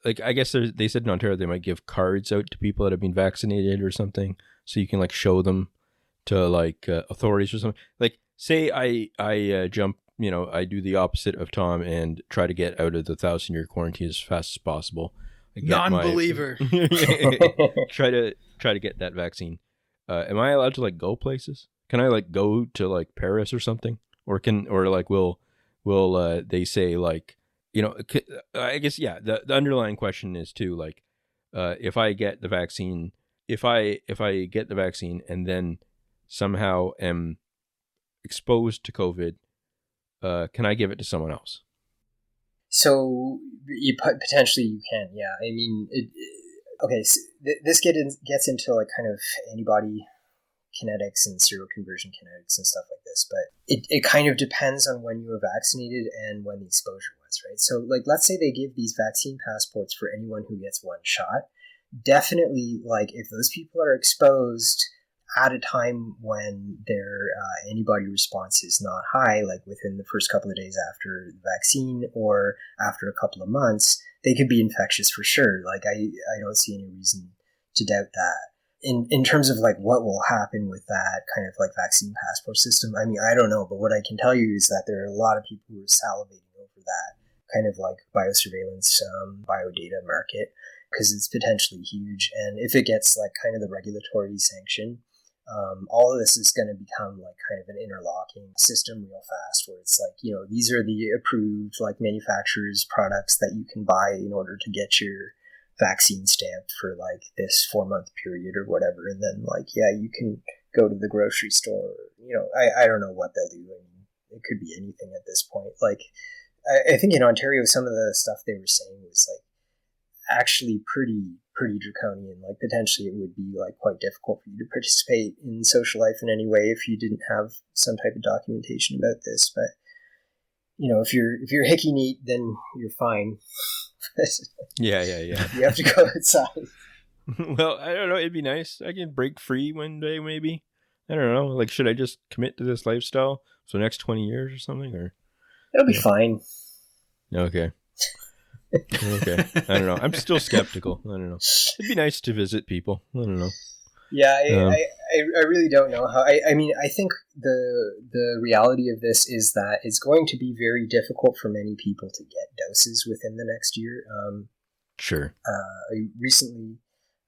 like, I guess they said in Ontario they might give cards out to people that have been vaccinated or something, so you can like show them to like authorities or something. Like, say I jump, I do the opposite of Tom and try to get out of the 1,000-year quarantine as fast as possible. Non-believer. Try to get that vaccine. Am I allowed to like go places? Can I like go to like Paris or something, or will they say, like, I guess, yeah. The underlying question is too, like, if I get the vaccine, if I get the vaccine and then somehow am exposed to COVID, can I give it to someone else? So potentially you can, yeah. I mean, okay. So this gets into like kind of antibody kinetics and seroconversion kinetics and stuff like this, but it kind of depends on when you were vaccinated and when the exposure was, right? So, like, let's say they give these vaccine passports for anyone who gets one shot. Definitely, like, if those people are exposed at a time when their antibody response is not high, like within the first couple of days after the vaccine or after a couple of months, they could be infectious for sure. Like, I don't see any reason to doubt that. In terms of like what will happen with that kind of like vaccine passport system, I mean, I don't know, but what I can tell you is that there are a lot of people who are salivating over that kind of like biosurveillance, biodata market, because it's potentially huge. And if it gets like kind of the regulatory sanction, all of this is going to become like kind of an interlocking system real fast, where it's like, these are the approved like manufacturers' products that you can buy in order to get your vaccine stamped for like this 4-month period or whatever, and then like, yeah, you can go to the grocery store. I don't know what they'll do. I mean, it could be anything at this point. Like, I think in Ontario, some of the stuff they were saying was like actually pretty draconian. Like, potentially it would be like quite difficult for you to participate in social life in any way if you didn't have some type of documentation about this. But if you're hickey neat, then you're fine. Yeah. You have to go outside. Well, I don't know. It'd be nice. I can break free one day, maybe. I don't know. Like, should I just commit to this lifestyle for the next 20 years or something? Or it'll be fine. Okay. Okay. I don't know. I'm still skeptical. I don't know. It'd be nice to visit people. I don't know. Yeah, I really don't know how. I mean, I think the reality of this is that it's going to be very difficult for many people to get doses within the next year. Sure. I recently,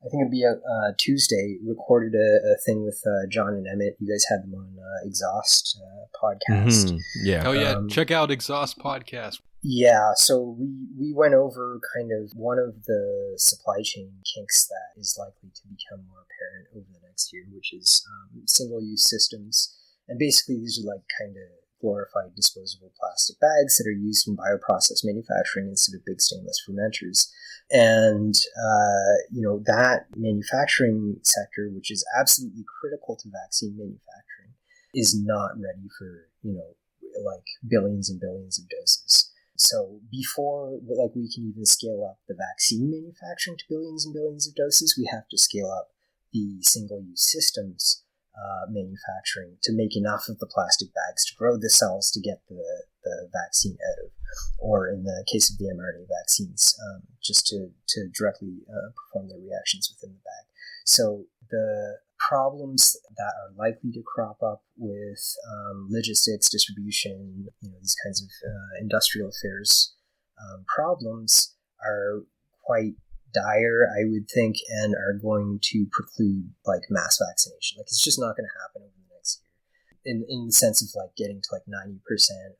I think it'd be a Tuesday, recorded a thing with John and Emmett. You guys had them on Exhaust podcast. Yeah. Oh yeah, check out Exhaust Podcast. Yeah, so we went over kind of one of the supply chain kinks that is likely to become more apparent over the next year, which is single-use systems. And basically these are like kind of glorified disposable plastic bags that are used in bioprocess manufacturing instead of big stainless fermenters. And, that manufacturing sector, which is absolutely critical to vaccine manufacturing, is not ready for, like billions and billions of doses. So before we can even scale up the vaccine manufacturing to billions and billions of doses, we have to scale up the single-use systems manufacturing to make enough of the plastic bags to grow the cells to get the vaccine out of, or in the case of the mRNA vaccines, just to directly perform their reactions within the bag. So the problems that are likely to crop up with logistics, distribution, these kinds of industrial affairs problems are quite dire, I would think, and are going to preclude like mass vaccination. Like it's just not going to happen over the next year, in the sense of like getting to like 90%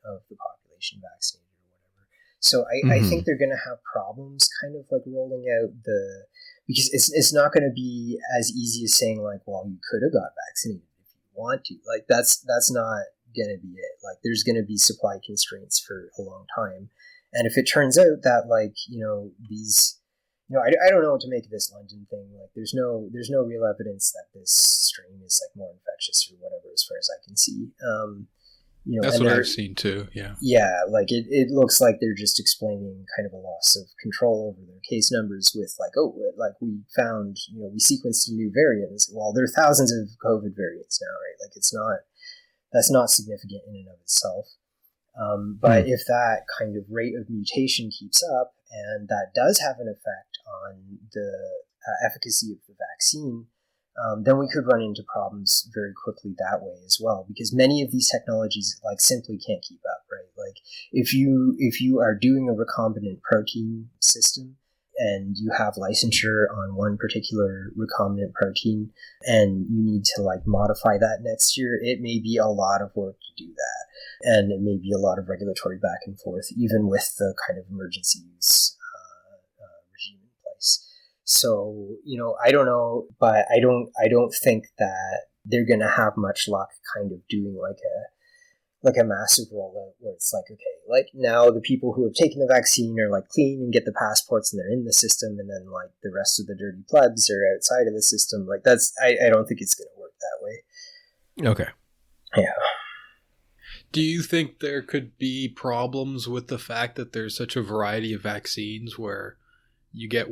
of the population vaccinated or whatever. So I think they're going to have problems kind of like rolling out because it's not going to be as easy as saying like, well, you could have got vaccinated if you want to. Like that's not going to be it. Like there's going to be supply constraints for a long time, and if it turns out that like these I don't know what to make of this London thing. Like, there's no real evidence that this strain is like more infectious or whatever, as far as I can see. That's what I've seen too. Yeah. Yeah, like it looks like they're just explaining kind of a loss of control over their case numbers with like, we found, we sequenced a new variant. Well, there are thousands of COVID variants now, right? Like that's not significant in and of itself. But if that kind of rate of mutation keeps up, and that does have an effect on the efficacy of the vaccine, then we could run into problems very quickly that way as well, because many of these technologies like simply can't keep up, right? Like if you are doing a recombinant protein system and you have licensure on one particular recombinant protein and you need to like modify that next year, it may be a lot of work to do that. And it may be a lot of regulatory back and forth, even with the kind of emergency use regime in place. So, I don't know, but I don't think that they're going to have much luck kind of doing like a massive rollout where it's like, okay, like now the people who have taken the vaccine are like clean and get the passports and they're in the system, and then like the rest of the dirty plebs are outside of the system. Like I don't think it's going to work that way. Okay. Yeah. Do you think there could be problems with the fact that there's such a variety of vaccines where you get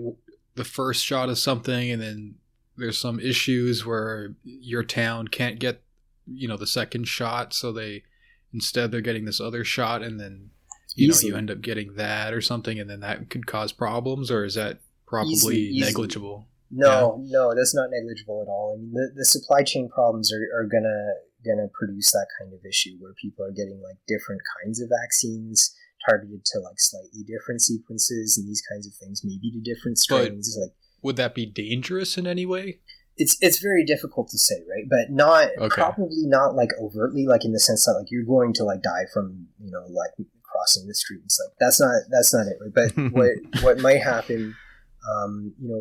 the first shot of something and then there's some issues where your town can't get, the second shot, so they're getting this other shot, and then you end up getting that or something, and then that could cause problems? Or is that probably negligible? No, that's not negligible at all. I mean, the supply chain problems are gonna produce that kind of issue where people are getting like different kinds of vaccines targeted to like slightly different sequences and these kinds of things, maybe to different strains. But would that be dangerous in any way? It's very difficult to say, right? But not probably not like overtly, like in the sense that like you're going to like die from like crossing the streets. Like that's not it, right? But what might happen.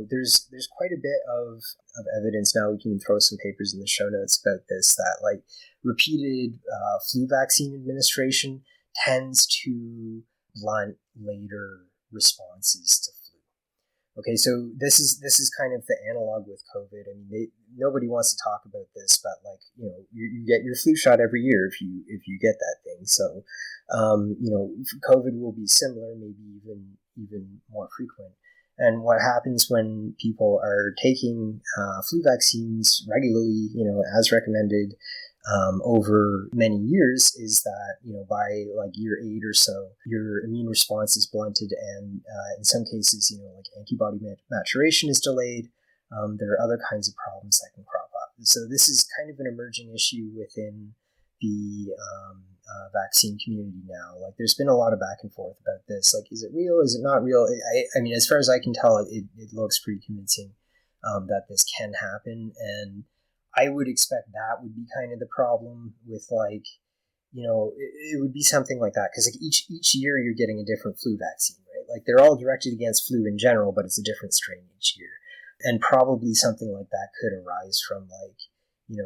There's quite a bit of evidence now. We can throw some papers in the show notes about this, that like repeated flu vaccine administration tends to blunt later responses to flu. Okay, so this is kind of the analog with COVID. I mean, nobody wants to talk about this, but like you get your flu shot every year if you get that thing. So COVID will be similar, maybe even more frequent. And what happens when people are taking flu vaccines regularly, as recommended over many years, is that, by like year 8 or so, your immune response is blunted, and in some cases, like antibody maturation is delayed. There are other kinds of problems that can crop up. So this is kind of an emerging issue within the vaccine community now. Like, there's been a lot of back and forth about this. Like, is it real? Is it not real? I mean, as far as I can tell, it looks pretty convincing that this can happen. And I would expect that would be kind of the problem with, like, it would be something like that. Because, like, each year you're getting a different flu vaccine, right? Like, they're all directed against flu in general, but it's a different strain each year. And probably something like that could arise from, like,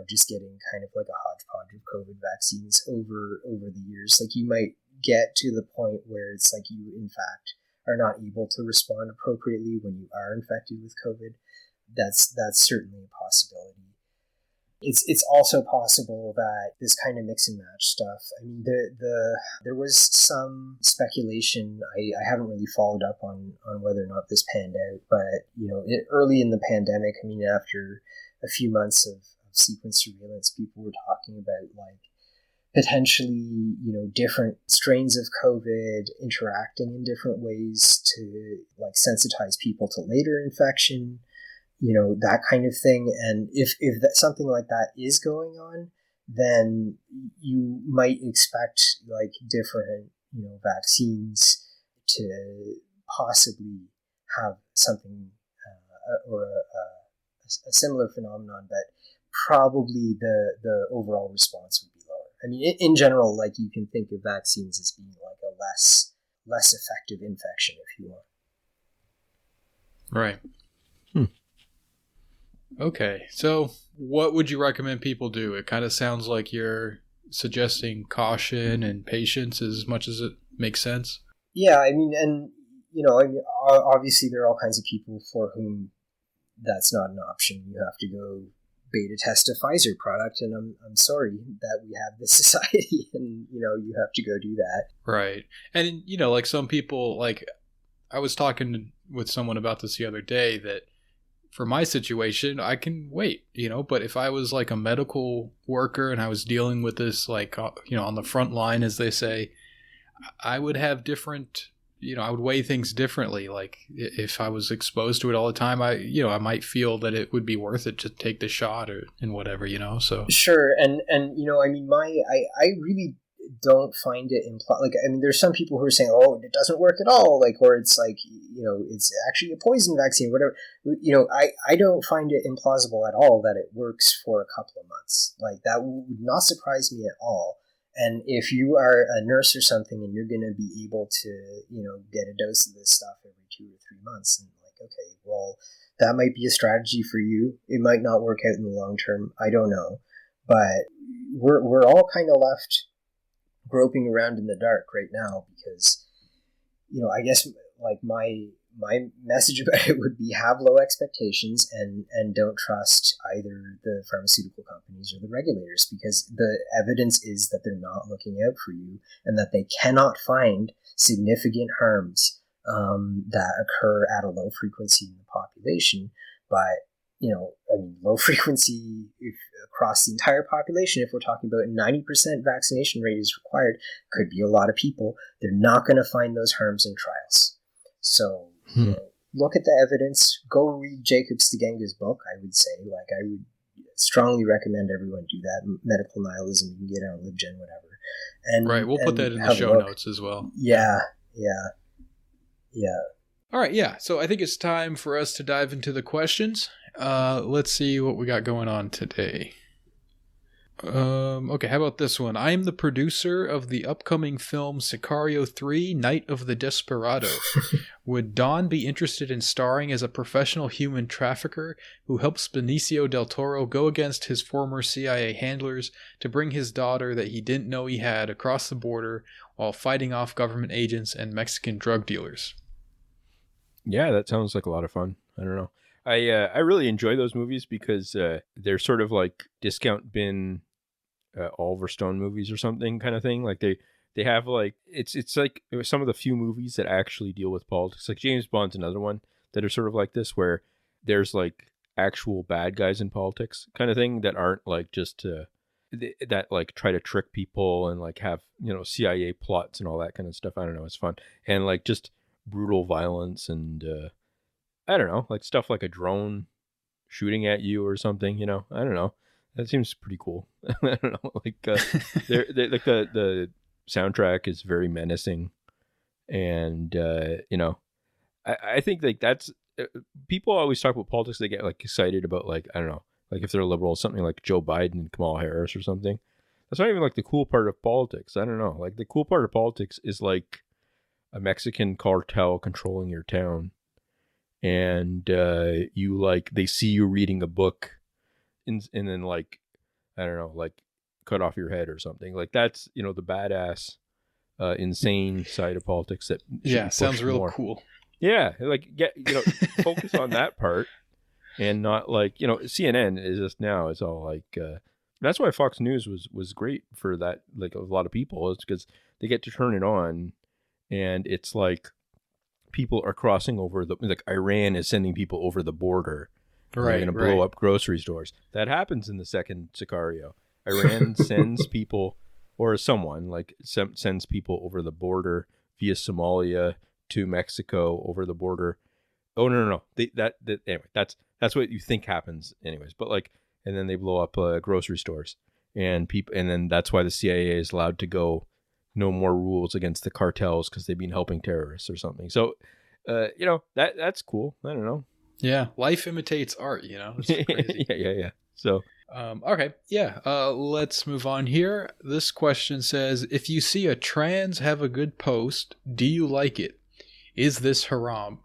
just getting kind of like a hodgepodge of COVID vaccines over the years. Like, you might get to the point where it's like you, in fact, are not able to respond appropriately when you are infected with COVID. That's certainly a possibility. It's also possible that this kind of mix and match stuff. I mean, there was some speculation. I haven't really followed up on whether or not this panned out, but early in the pandemic, I mean, after a few months of sequence surveillance, people were talking about, like, potentially, different strains of COVID interacting in different ways to, like, sensitize people to later infection, that kind of thing. And if something like that is going on, then you might expect, like, different, vaccines to possibly have something or a similar phenomenon, but probably the overall response would be lower. I mean, in general, like, you can think of vaccines as being like a less effective infection, if you want. Right. Okay, so what would you recommend people do? It kind of sounds like you're suggesting caution and patience as much as it makes sense. Yeah, I mean, and obviously there are all kinds of people for whom that's not an option. You have to go beta test a Pfizer product, and I'm sorry that we have this society, and you have to go do that. Right. And like, some people, like, I was talking with someone about this the other day, that for my situation, I can wait, but if I was like a medical worker and I was dealing with this, like, on the front line, as they say, I would have different, I would weigh things differently. Like, if I was exposed to it all the time, I might feel that it would be worth it to take the shot and whatever, so. Sure. And I mean, I really don't find it like, I mean, there's some people who are saying, oh, it doesn't work at all, like, or it's like, it's actually a poison vaccine, whatever. I don't find it implausible at all that it works for a couple of months. Like, that would not surprise me at all. And if you are a nurse or something and you're going to be able to, get a dose of this stuff every 2 or 3 months, and, like, okay, well, that might be a strategy for you. It might not work out in the long term. I don't know. But we're all kind of left groping around in the dark right now because, I guess, like, my message about it would be, have low expectations and don't trust either the pharmaceutical companies or the regulators, because the evidence is that they're not looking out for you and that they cannot find significant harms that occur at a low frequency in the population. But, I mean, low frequency across the entire population, if we're talking about 90% vaccination rate is required, could be a lot of people. They're not going to find those harms in trials. So, look at the evidence. Go read Jacob Stegenga's book, I would say. Like, I would strongly recommend everyone do that. Medical Nihilism, you can get it on LibGen, whatever. And right, we'll put that in the show notes as well. Yeah. All right, yeah. So I think it's time for us to dive into the questions. Let's see what we got going on today. Okay, how about this one? I am the producer of the upcoming film Sicario 3, Night of the Desperado. Would Don be interested in starring as a professional human trafficker who helps Benicio del Toro go against his former CIA handlers to bring his daughter that he didn't know he had across the border while fighting off government agents and Mexican drug dealers? Yeah, that sounds like a lot of fun. I don't know. I really enjoy those movies because they're sort of like discount bin Oliver Stone movies or something kind of thing. Like they have, like, it's like some of the few movies that actually deal with politics. Like James Bond's another one that are sort of like this, where there's like actual bad guys in politics kind of thing that aren't like just that like try to trick people and like have, CIA plots and all that kind of stuff. I don't know. It's fun. And like just brutal violence and I don't know, like stuff like a drone shooting at you or something, I don't know. That seems pretty cool. I don't know, like they're like the soundtrack is very menacing, and I think like that's people always talk about politics. They get like excited about like I don't know, like if they're liberal, something like Joe Biden and Kamala Harris or something. That's not even like the cool part of politics. I don't know. Like the cool part of politics is like a Mexican cartel controlling your town, and you like they see you reading a book, and then like I don't know, like cut off your head or something. Like that's the badass, insane side of politics that should be sounds real more. cool. Yeah, like get focus on that part, and not like CNN is just now. It's all like that's why Fox News was great for that. Like a lot of people, it's because they get to turn it on, and it's like people are crossing over like Iran is sending people over the border. Right, they're going to blow up grocery stores. That happens in the second Sicario. Iran sends people, or someone like sends people over the border via Somalia to Mexico over the border. Oh no. Anyway, that's what you think happens, anyways. But like, and then they blow up grocery stores, and then that's why the CIA is allowed to go. No more rules against the cartels because they've been helping terrorists or something. So, that's cool. I don't know. Yeah, life imitates art. It's crazy. yeah. So, okay, yeah. Let's move on here. This question says, if you see a trans have a good post, do you like it? Is this haram?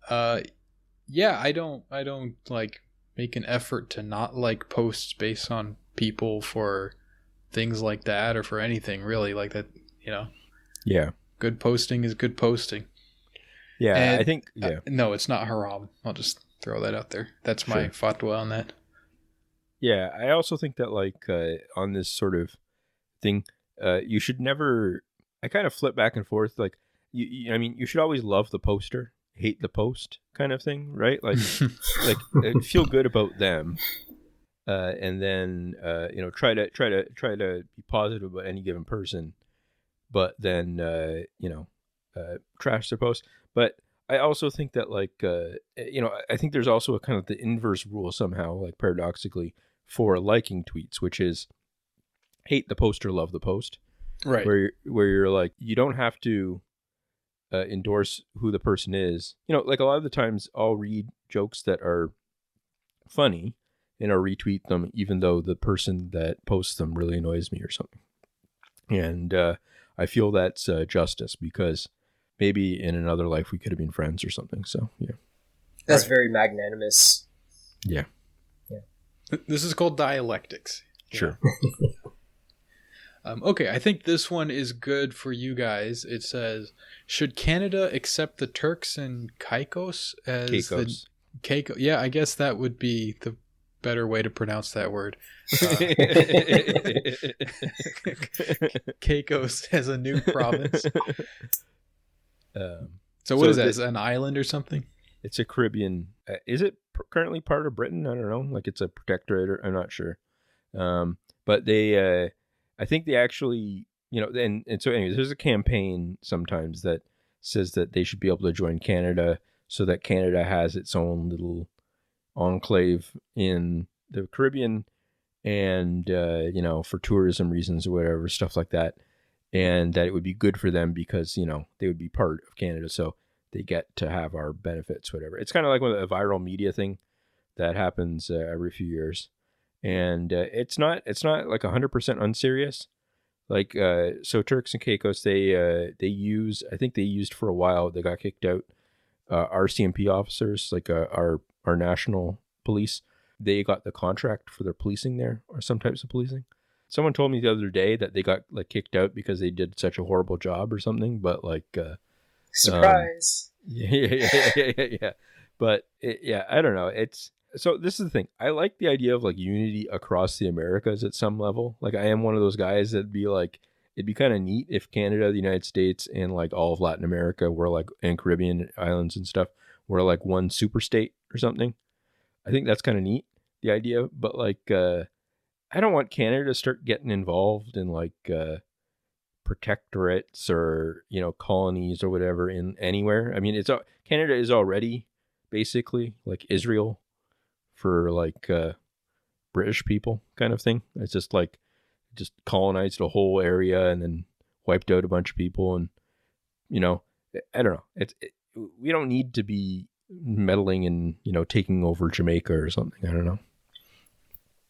Yeah, I don't like make an effort to not like posts based on people for things like that or for anything really like that. Yeah. Good posting is good posting. Yeah, and, I think. Yeah. No, it's not haram. I'll just throw that out there. That's my fatwa on that. Yeah, I also think that like on this sort of thing, you should never. I kind of flip back and forth. Like, you should always love the poster, hate the post, kind of thing, right? Like, feel good about them, and then try to be positive about any given person, but then trash their post. But I also think that like I think there's also a kind of the inverse rule somehow, like paradoxically, for liking tweets, which is hate the post or love the post. Right. Where you're like, you don't have to endorse who the person is. Like a lot of the times I'll read jokes that are funny and I'll retweet them even though the person that posts them really annoys me or something. And I feel that's justice because maybe in another life we could have been friends or something. So, yeah. That's very magnanimous. Yeah. This is called dialectics. Sure. Okay, I think this one is good for you guys. It says, should Canada accept the Turks and Caicos as Caicos. Yeah, I guess that would be the better way to pronounce that word. Caicos as a new province. So what is that? Is that an island or something? It's a Caribbean. Is it currently part of Britain? I don't know. Like it's a protectorate. I'm not sure. But they, I think they actually, and so anyways, there's a campaign sometimes that says that they should be able to join Canada so that Canada has its own little enclave in the Caribbean and, for tourism reasons or whatever, stuff like that. And that it would be good for them because, they would be part of Canada. So they get to have our benefits, whatever. It's kind of like a viral media thing that happens every few years. And it's not like 100% unserious. Like, so Turks and Caicos, they used for a while, they got kicked out, RCMP officers, like our national police, they got the contract for their policing there, or some types of policing. Someone told me the other day that they got like kicked out because they did such a horrible job or something, but like... surprise! Yeah. But I don't know. So this is the thing. I like the idea of like unity across the Americas at some level. Like I am one of those guys that'd be like, it'd be kind of neat if Canada, the United States, and like all of Latin America were like, and Caribbean islands and stuff were like one super state or something. I think that's kind of neat, the idea. But like, I don't want Canada to start getting involved in like protectorates or colonies or whatever in anywhere. I mean, Canada is already basically like Israel for like British people kind of thing. It's just like just colonized a whole area and then wiped out a bunch of people. And I don't know. We don't need to be meddling and taking over Jamaica or something. I don't know.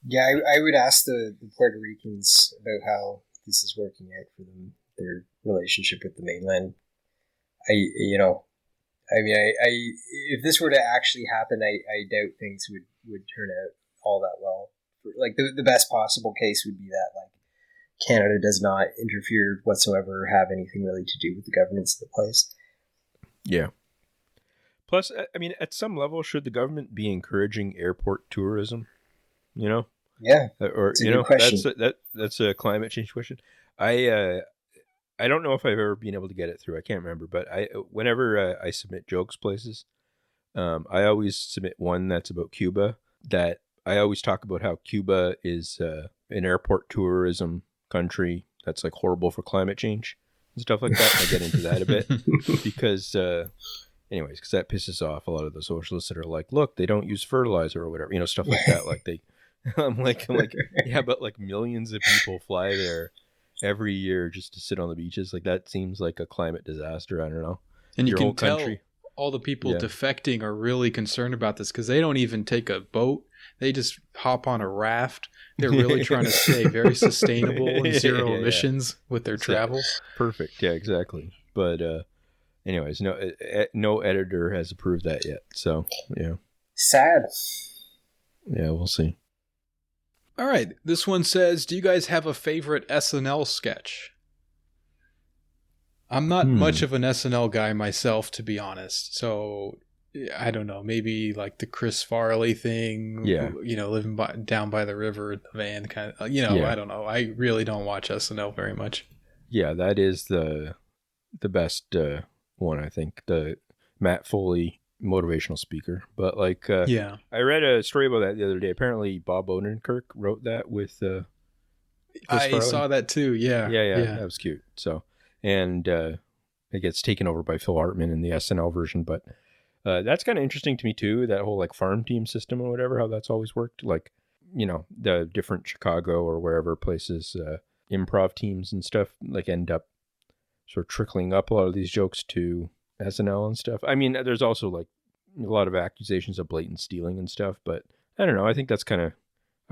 Yeah, I would ask the Puerto Ricans about how this is working out for them, their relationship with the mainland. If this were to actually happen, I doubt things would turn out all that well. Like the best possible case would be that like Canada does not interfere whatsoever or have anything really to do with the governance of the place. Yeah. Plus, I mean, at some level, should the government be encouraging airport tourism? Yeah. Or it's a good question. that's a climate change question. I don't know if I've ever been able to get it through. I can't remember, but whenever I submit jokes places, I always submit one that's about Cuba. That I always talk about how Cuba is an airport tourism country that's like horrible for climate change and stuff like that. I get into that a bit because, because that pisses off a lot of the socialists that are like, look, they don't use fertilizer or whatever, stuff like that. Like I'm like, yeah, but like millions of people fly there every year just to sit on the beaches. Like that seems like a climate disaster. I don't know. And you can tell all the people defecting are really concerned about this because they don't even take a boat. They just hop on a raft. They're really trying to stay very sustainable and zero emissions with their travel. Perfect. Yeah, exactly. But anyways, no editor has approved that yet. So, yeah. Sad. Yeah, we'll see. All right. This one says, do you guys have a favorite SNL sketch? I'm not much of an SNL guy myself, to be honest. So I don't know. Maybe like the Chris Farley thing. Yeah. Living down by the river in the van kind of. I don't know. I really don't watch SNL very much. Yeah, that is the best one, I think. The Matt Foley motivational speaker. But like, I read a story about that the other day. Apparently, Bob Odenkirk wrote that with. I saw that too. Yeah. That was cute. So. And it gets taken over by Phil Hartman in the SNL version. But that's kind of interesting to me, too, that whole like farm team system or whatever, how that's always worked. Like, the different Chicago or wherever places, improv teams and stuff, like end up sort of trickling up a lot of these jokes to SNL and stuff. I mean, there's also like a lot of accusations of blatant stealing and stuff. But I don't know. I think that's I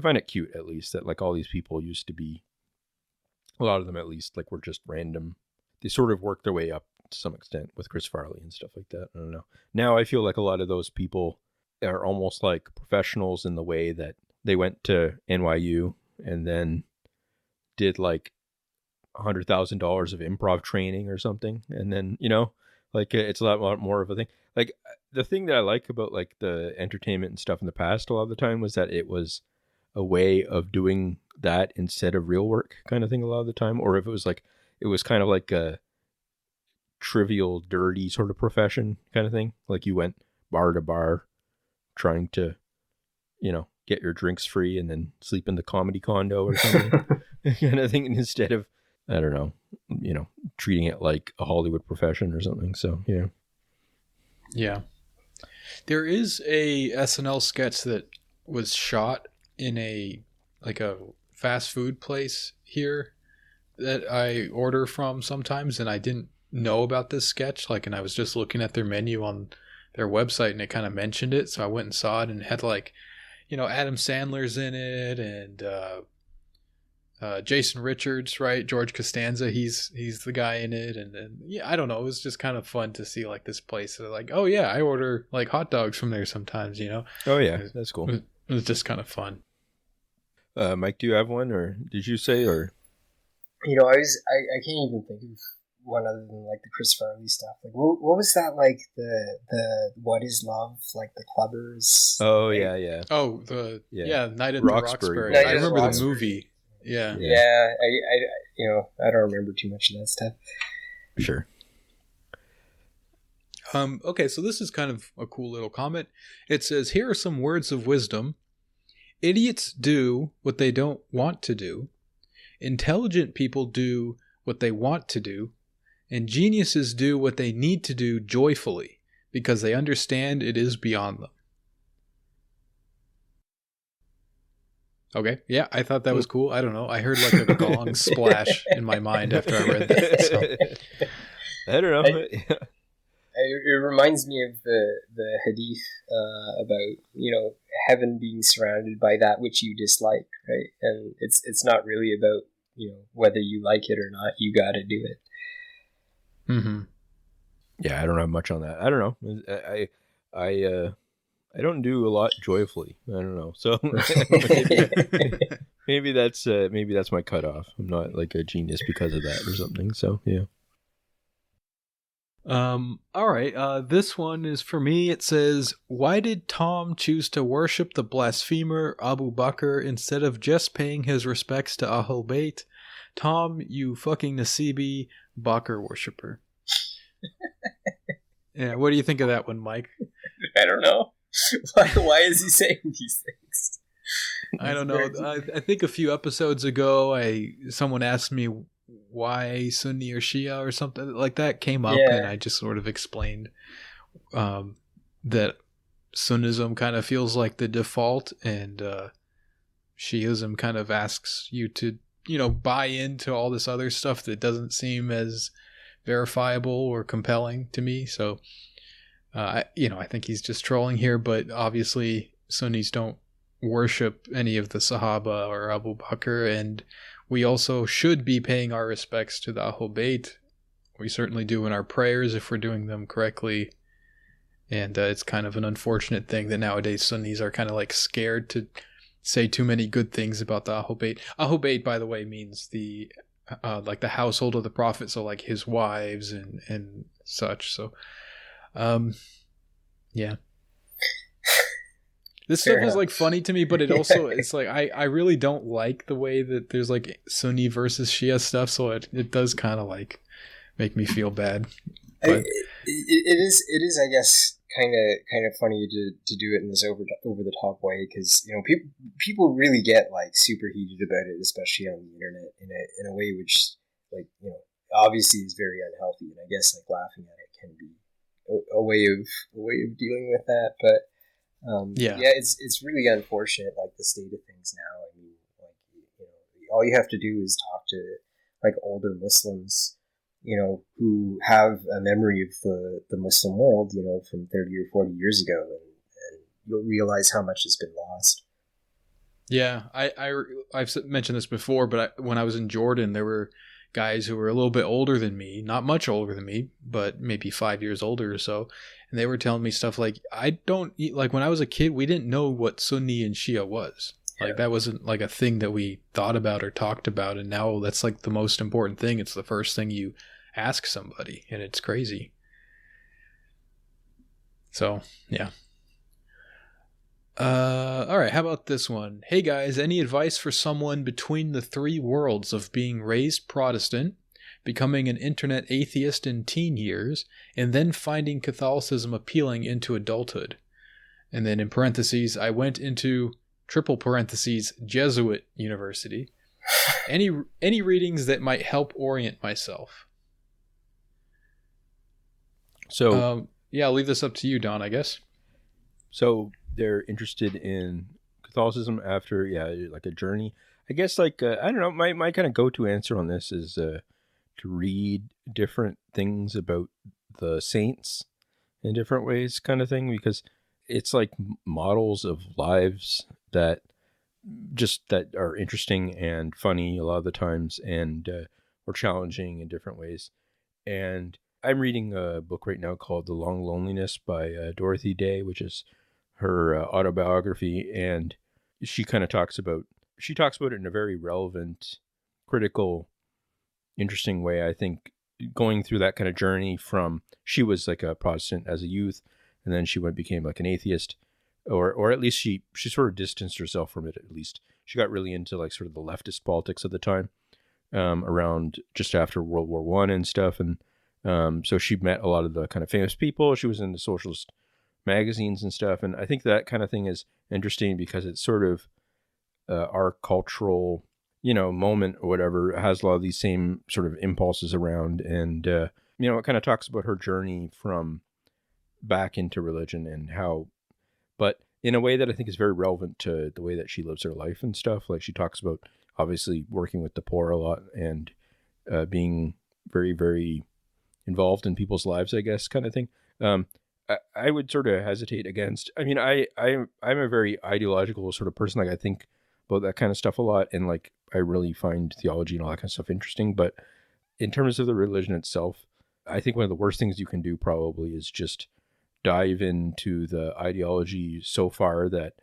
find it cute, at least, that like all these people used to be, a lot of them at least, like were just random. They sort of worked their way up to some extent with Chris Farley and stuff like that. I don't know. Now I feel like a lot of those people are almost like professionals in the way that they went to NYU and then did like $100,000 of improv training or something. And then, like it's a lot more of a thing. Like the thing that I like about like the entertainment and stuff in the past a lot of the time was that it was a way of doing that instead of real work kind of thing a lot of the time. Or if it was like, it was kind of like a trivial, dirty sort of profession kind of thing. Like you went bar to bar trying to, get your drinks free and then sleep in the comedy condo or something kind of thing. Instead of, I don't know, treating it like a Hollywood profession or something. So, yeah. Yeah. There is a SNL sketch that was shot in a fast food place here that I order from sometimes, and I didn't know about this sketch, and I was just looking at their menu on their website and it kind of mentioned it, so I went and saw it, and it had Adam Sandler's in it, and Jason Richards, right? George Costanza, he's the guy in it, and yeah, I don't know, it was just kind of fun to see this place. Like, oh yeah, I order hot dogs from there sometimes, Oh yeah, that's cool. It was just kind of fun. Mike, do you have one, or did you say, or? I can't even think of one other than the Chris Farley stuff. What was that the What Is Love, the clubbers? Oh yeah. Oh Night at the Roxbury. I remember the movie. Yeah. Yeah, I don't remember too much of that stuff. Sure. Okay, so this is kind of a cool little comment. It says, here are some words of wisdom. Idiots do what they don't want to do. Intelligent people do what they want to do. And geniuses do what they need to do joyfully because they understand it is beyond them. Okay. Yeah, I thought that was cool. I don't know. I heard like a gong splash in my mind after I read that. So. I don't know. It reminds me of the hadith about heaven being surrounded by that which you dislike, right? And it's not really about whether you like it or not. You got to do it. Mm-hmm. Yeah, I don't have much on that. I don't know. I don't do a lot joyfully. I don't know. So maybe that's my cutoff. I'm not like a genius because of that or something. So yeah. All right. This one is for me. It says, why did Tom choose to worship the blasphemer Abu Bakr instead of just paying his respects to Ahl Bayt? Tom, you fucking Nasibi Bakr worshiper. Yeah, what do you think of that one, Mike? I don't know. Why is he saying these things? I don't know. I think a few episodes ago, someone asked me why Sunni or Shia or something like that came up, and I just sort of explained that Sunnism kind of feels like the default, and Shiism kind of asks you to, buy into all this other stuff that doesn't seem as verifiable or compelling to me. So, I think he's just trolling here, but obviously Sunnis don't worship any of the Sahaba or Abu Bakr, and we also should be paying our respects to the Ahl Bayt. We certainly do in our prayers if we're doing them correctly. And it's kind of an unfortunate thing that nowadays Sunnis are kind of like scared to say too many good things about the Ahl Bayt. Ahl Bayt, by the way, means the like the household of the Prophet, so like his wives and such. So, yeah. This stuff is like funny to me, but it also it's like I really don't like the way that there's like Sunni versus Shia stuff, so it does kind of like make me feel bad. But it is I guess kind of funny to do it in this over the top way, because people really get like super heated about it, especially on the internet in a way which like obviously is very unhealthy, and I guess like laughing at it can be a way of dealing with that, but. It's really unfortunate, like the state of things now. I mean, like all you have to do is talk to like older Muslims, who have a memory of the Muslim world, from 30 or 40 years ago, and you'll realize how much has been lost. Yeah, I've mentioned this before, but when I was in Jordan, there were guys who were a little bit older than me, not much older than me, but maybe 5 years older or so. And they were telling me stuff like, like when I was a kid, we didn't know what Sunni and Shia was. Like that wasn't like a thing that we thought about or talked about. And now that's like the most important thing. It's the first thing you ask somebody, and it's crazy. So, yeah. All right, how about this one? Hey guys, any advice for someone between the three worlds of being raised Protestant, becoming an internet atheist in teen years, and then finding Catholicism appealing into adulthood? And then in parentheses, I went into triple parentheses Jesuit University. Any readings that might help orient myself? So I'll leave this up to you, Don, I guess. So they're interested in Catholicism after, like a journey. I guess, like, I don't know, my kind of go-to answer on this is to read different things about the saints in different ways, kind of thing, because it's like models of lives that are interesting and funny a lot of the times, and or challenging in different ways. And I'm reading a book right now called The Long Loneliness by Dorothy Day, which is her autobiography, and she kind of talks about it in a very relevant, critical, interesting way. I think going through that kind of journey from, she was like a Protestant as a youth, and then she became like an atheist, or at least she sort of distanced herself from it. At least she got really into like sort of the leftist politics of the time, around just after World War I and stuff, and so she met a lot of the kind of famous people. She was in the socialist magazines and stuff, and I think that kind of thing is interesting because it's sort of our cultural moment or whatever has a lot of these same sort of impulses around, and it kind of talks about her journey from back into religion and how, but in a way that I think is very relevant to the way that she lives her life and stuff. Like she talks about obviously working with the poor a lot and being very, very involved in people's lives, I guess, kind of thing. I would sort of hesitate against. I mean, I'm a very ideological sort of person. Like I think about that kind of stuff a lot, and like I really find theology and all that kind of stuff interesting. But in terms of the religion itself, I think one of the worst things you can do probably is just dive into the ideology so far that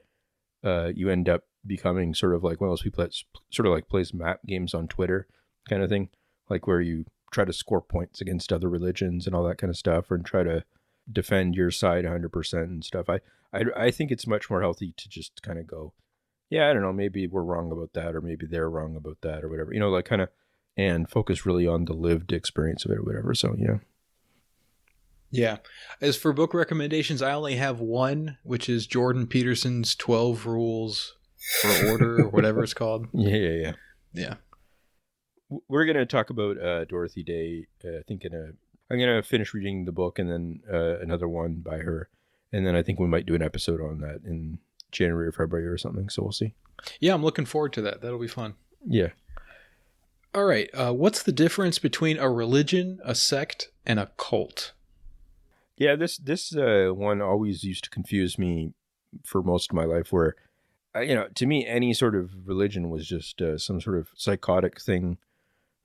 you end up becoming sort of like one of those people that sort of like plays map games on Twitter kind of thing, like where you try to score points against other religions and all that kind of stuff, and try to defend your side 100% and stuff. I think it's much more healthy to just kind of go, yeah, I don't know, maybe we're wrong about that, or maybe they're wrong about that, or whatever, like kind of, and focus really on the lived experience of it or whatever. So, yeah. Yeah. As for book recommendations, I only have one, which is Jordan Peterson's 12 Rules for Order, or whatever it's called. Yeah. Yeah. We're going to talk about Dorothy Day, I think I'm going to finish reading the book and then another one by her. And then I think we might do an episode on that in January or February or something. So we'll see. Yeah, I'm looking forward to that. That'll be fun. Yeah. All right. What's the difference between a religion, a sect, and a cult? Yeah, this one always used to confuse me for most of my life, where, to me, any sort of religion was just some sort of psychotic thing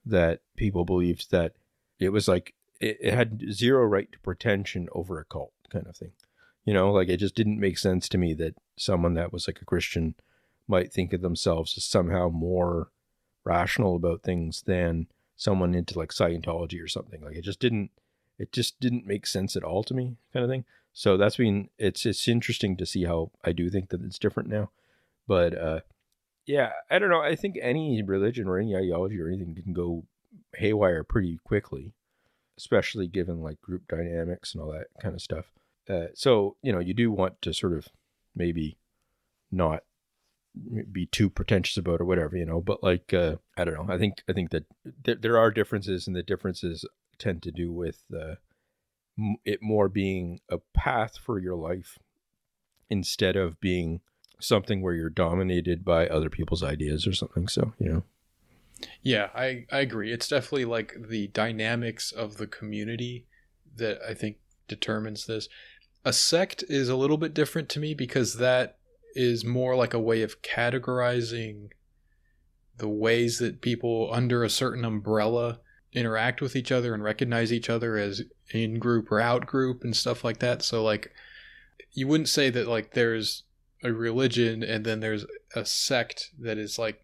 that people believed that it was like it had zero right to pretension over a cult kind of thing. Like it just didn't make sense to me that someone that was like a Christian might think of themselves as somehow more rational about things than someone into like Scientology or something. Like it just didn't make sense at all to me, kind of thing. So it's interesting to see how I do think that it's different now. But yeah, I don't know. I think any religion or any ideology or anything can go haywire pretty quickly, especially given like group dynamics and all that kind of stuff. So, you do want to sort of maybe not be too pretentious about or whatever, but like, I don't know. I think that there are differences, and the differences tend to do with it more being a path for your life instead of being something where you're dominated by other people's ideas or something. So, Yeah, I agree. It's definitely like the dynamics of the community that I think determines this. A sect is a little bit different to me because that is more like a way of categorizing the ways that people under a certain umbrella interact with each other and recognize each other as in group or out group and stuff like that. So like you wouldn't say that like there's a religion and then there's a sect that is like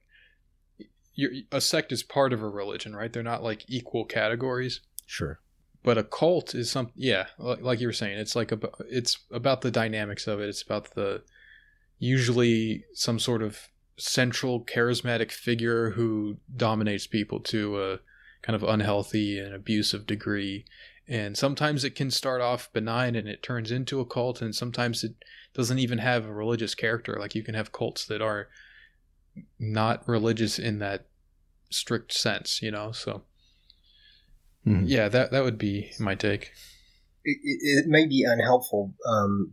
a sect is part of a religion, right? They're not like equal categories. Sure. But a cult is something, yeah, like you were saying, it's like it's about the dynamics of it. It's about usually some sort of central charismatic figure who dominates people to a kind of unhealthy and abusive degree. And sometimes it can start off benign and it turns into a cult, and sometimes it doesn't even have a religious character. Like you can have cults that are not religious in that strict sense, so yeah, that would be my take. It might be unhelpful,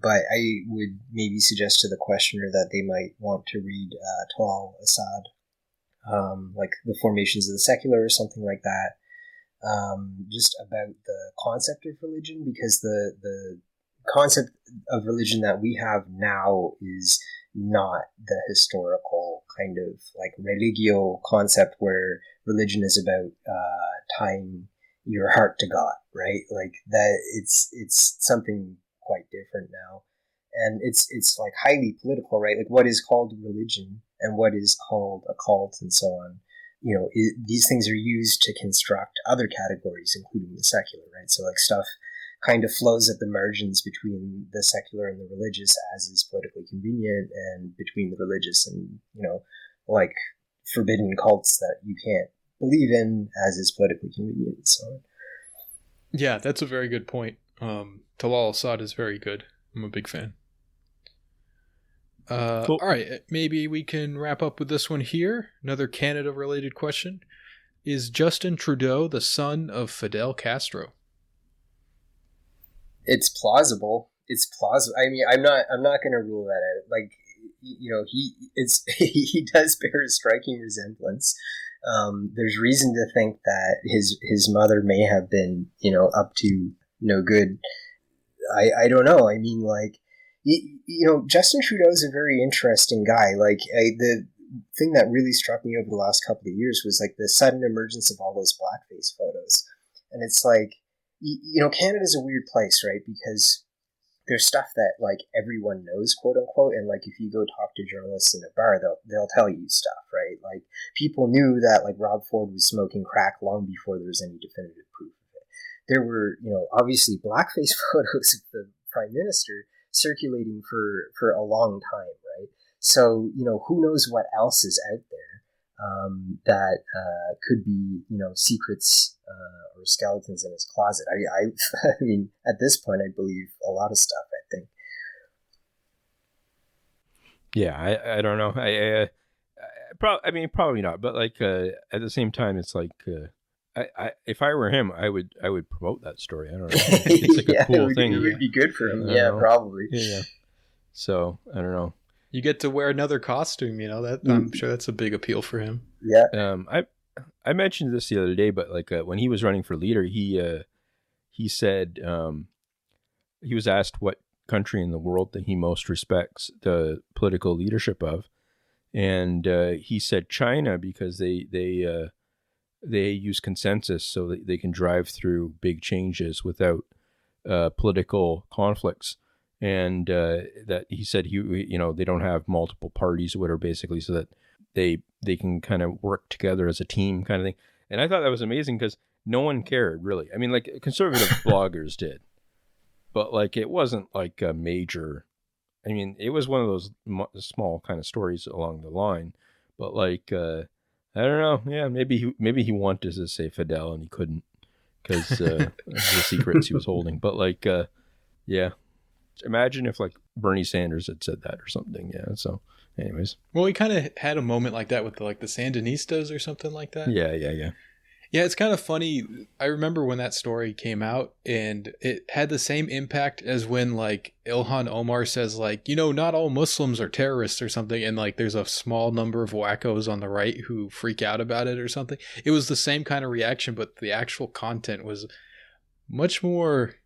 but I would maybe suggest to the questioner that they might want to read Talal, Asad, like The Formations of the Secular or something like that, just about the concept of religion, because the concept of religion that we have now is not the historical kind of like religio concept where religion is about tying your heart to God, right? Like that, it's something quite different now, and it's like highly political, right? Like what is called religion and what is called a cult and so on. These things are used to construct other categories, including the secular, right? So like stuff kind of flows at the margins between the secular and the religious as is politically convenient, and between the religious and, like forbidden cults that you can't believe in as is politically convenient. So, yeah, that's a very good point. Talal Asad is very good. I'm a big fan. Cool. All right, maybe we can wrap up with this one here. Another Canada-related question. Is Justin Trudeau the son of Fidel Castro? It's plausible. it's plausible. I mean, I'm not going to rule that out. Like, he does bear a striking resemblance. There's reason to think that his mother may have been, up to no good. I don't know. I mean, like, Justin Trudeau is a very interesting guy. Like, the thing that really struck me over the last couple of years was like the sudden emergence of all those blackface photos. And it's like, Canada's a weird place, right? Because there's stuff that like everyone knows, quote unquote, and like if you go talk to journalists in a bar, they'll tell you stuff, right? Like people knew that like Rob Ford was smoking crack long before there was any definitive proof of it. There were, obviously blackface photos of the prime minister circulating for a long time, right? So who knows what else is out there that could be secrets or skeletons in his closet. I mean, at this point, I believe a lot of stuff. I think. Yeah, I don't know. Probably not. But like at the same time, it's like if I were him, I would promote that story. I don't know. It's like a cool thing. It would be good for him. Yeah, probably. Yeah. So I don't know. You get to wear another costume, that I'm sure that's a big appeal for him. Yeah. I mentioned this the other day, but like when he was running for leader, he said he was asked what country in the world that he most respects the political leadership of, and he said China because they use consensus so that they can drive through big changes without political conflicts. And that he said they don't have multiple parties or whatever, basically, so that they can kind of work together as a team kind of thing. And I thought that was amazing because no one cared really. I mean, like conservative bloggers did, but like it wasn't like a major. I mean, it was one of those small kind of stories along the line, but like I don't know. Yeah, maybe he wanted to say Fidel and he couldn't because the secrets he was holding. But like yeah. Imagine if like Bernie Sanders had said that or something. Yeah. So anyways. Well, we kind of had a moment like that with the Sandinistas or something like that. Yeah. Yeah, it's kind of funny. I remember when that story came out and it had the same impact as when like Ilhan Omar says like, not all Muslims are terrorists or something. And like there's a small number of wackos on the right who freak out about it or something. It was the same kind of reaction, but the actual content was much more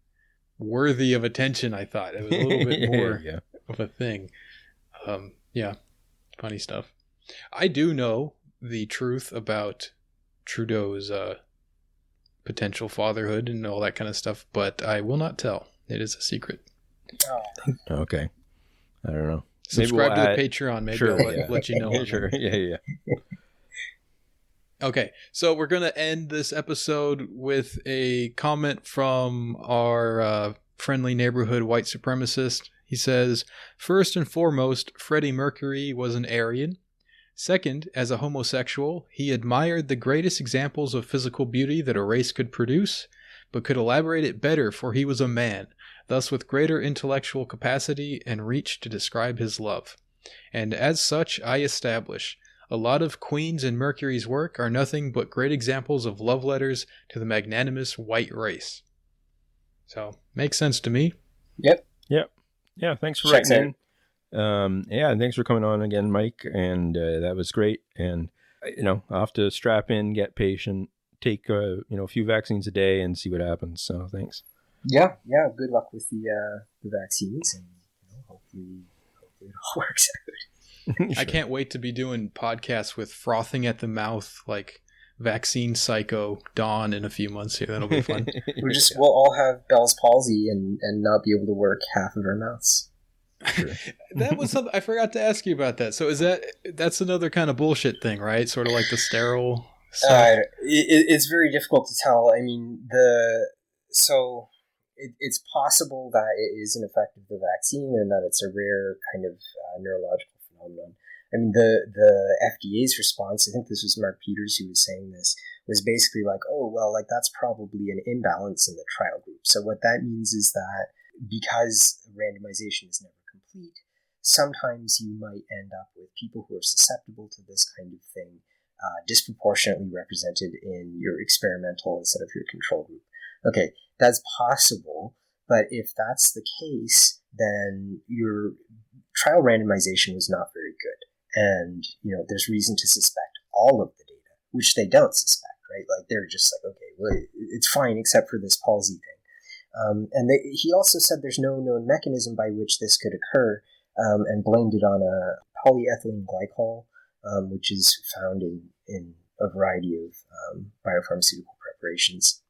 worthy of attention. I thought it was a little bit more of a thing. Yeah, funny stuff. I do know the truth about Trudeau's potential fatherhood and all that kind of stuff, but I will not tell. It is a secret. Okay. I don't know. Subscribe to the Patreon. Maybe I'll let you know. Sure. Yeah. Okay, so we're going to end this episode with a comment from our friendly neighborhood white supremacist. He says, first and foremost, Freddie Mercury was an Aryan. Second, as a homosexual, he admired the greatest examples of physical beauty that a race could produce, but could elaborate it better, for he was a man, thus with greater intellectual capacity and reach to describe his love. And as such, I establish, a lot of Queen's and Mercury's work are nothing but great examples of love letters to the magnanimous white race. So, makes sense to me. Yep. Yeah, thanks for writing in. And thanks for coming on again, Mike. And that was great. And, I'll have to strap in, get patient, take, a few vaccines a day and see what happens. So, thanks. Yeah. Good luck with the vaccines and hopefully it all works out. Sure. I can't wait to be doing podcasts with frothing at the mouth, like vaccine psycho Dawn in a few months here. That'll be fun. We'll all have Bell's palsy and not be able to work half of our mouths. Sure. That was something I forgot to ask you about that. So that's another kind of bullshit thing, right? Sort of like the sterile stuff. It's very difficult to tell. I mean, it's possible that it is an effect of the vaccine and that it's a rare kind of neurological phenomenon. I mean, the FDA's response, I think this was Mark Peters who was saying this, was basically like, oh, well, like that's probably an imbalance in the trial group. So what that means is that because randomization is never complete, sometimes you might end up with people who are susceptible to this kind of thing disproportionately represented in your experimental instead of your control group. Okay, that's possible, But if that's the case, then your trial randomization was not very good. And, there's reason to suspect all of the data, which they don't suspect, right? Like, they're just like, okay, well, it's fine except for this palsy thing. And he also said there's no known mechanism by which this could occur, and blamed it on a polyethylene glycol, which is found in a variety of biopharmaceutical preparations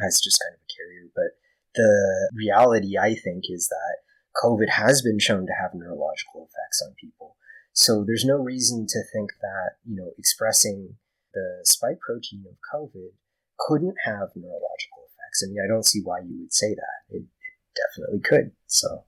as just kind of a carrier. But the reality, I think, is that COVID has been shown to have neurological effects on people. So there's no reason to think that, expressing the spike protein of COVID couldn't have neurological effects. I mean, I don't see why you would say that. It definitely could. So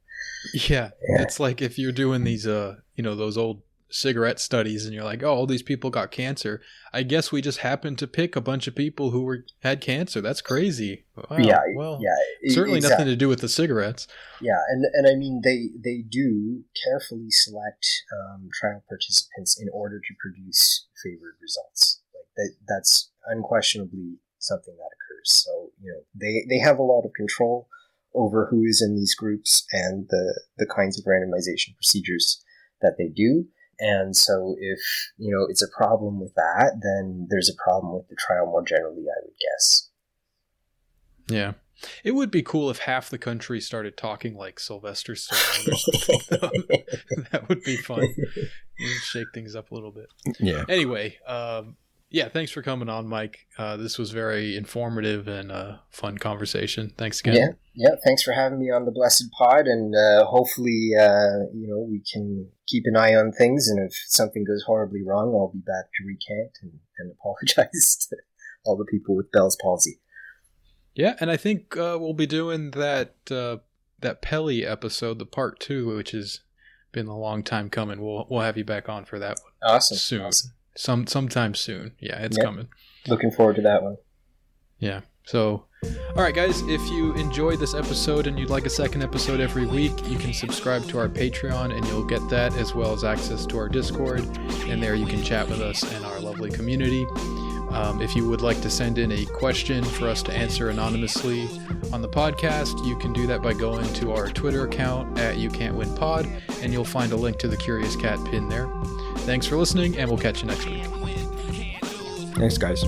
yeah, it's like if you're doing these, those old cigarette studies and you're like, oh, all these people got cancer. I guess we just happened to pick a bunch of people who had cancer. That's crazy. Wow. Certainly exactly. Nothing to do with the cigarettes. Yeah, and I mean, they do carefully select trial participants in order to produce favored results. Like that's unquestionably something that occurs. So, they have a lot of control over who is in these groups and the kinds of randomization procedures that they do. And so if, it's a problem with that, then there's a problem with the trial more generally, I would guess. Yeah. It would be cool if half the country started talking like Sylvester Stallone or something. That would be fun. Shake things up a little bit. Yeah. Anyway, thanks for coming on, Mike. This was very informative and fun conversation. Thanks again. Yeah. Thanks for having me on the Blessed Pod, and hopefully, we can keep an eye on things. And if something goes horribly wrong, I'll be back to recant and apologize to all the people with Bell's palsy. Yeah, and I think we'll be doing that Pelly episode, the part 2, which has been a long time coming. We'll have you back on for that one. Awesome. Soon. Awesome. Sometime soon. Yeah, it's coming. Looking forward to that one. Yeah. So, all right, guys, if you enjoyed this episode and you'd like a second episode every week, you can subscribe to our Patreon and you'll get that, as well as access to our Discord. And there you can chat with us and our lovely community. If you would like to send in a question for us to answer anonymously on the podcast, you can do that by going to our Twitter account at YouCan'tWinPod, and you'll find a link to the Curious Cat pin there. Thanks for listening, and we'll catch you next week. Thanks, guys.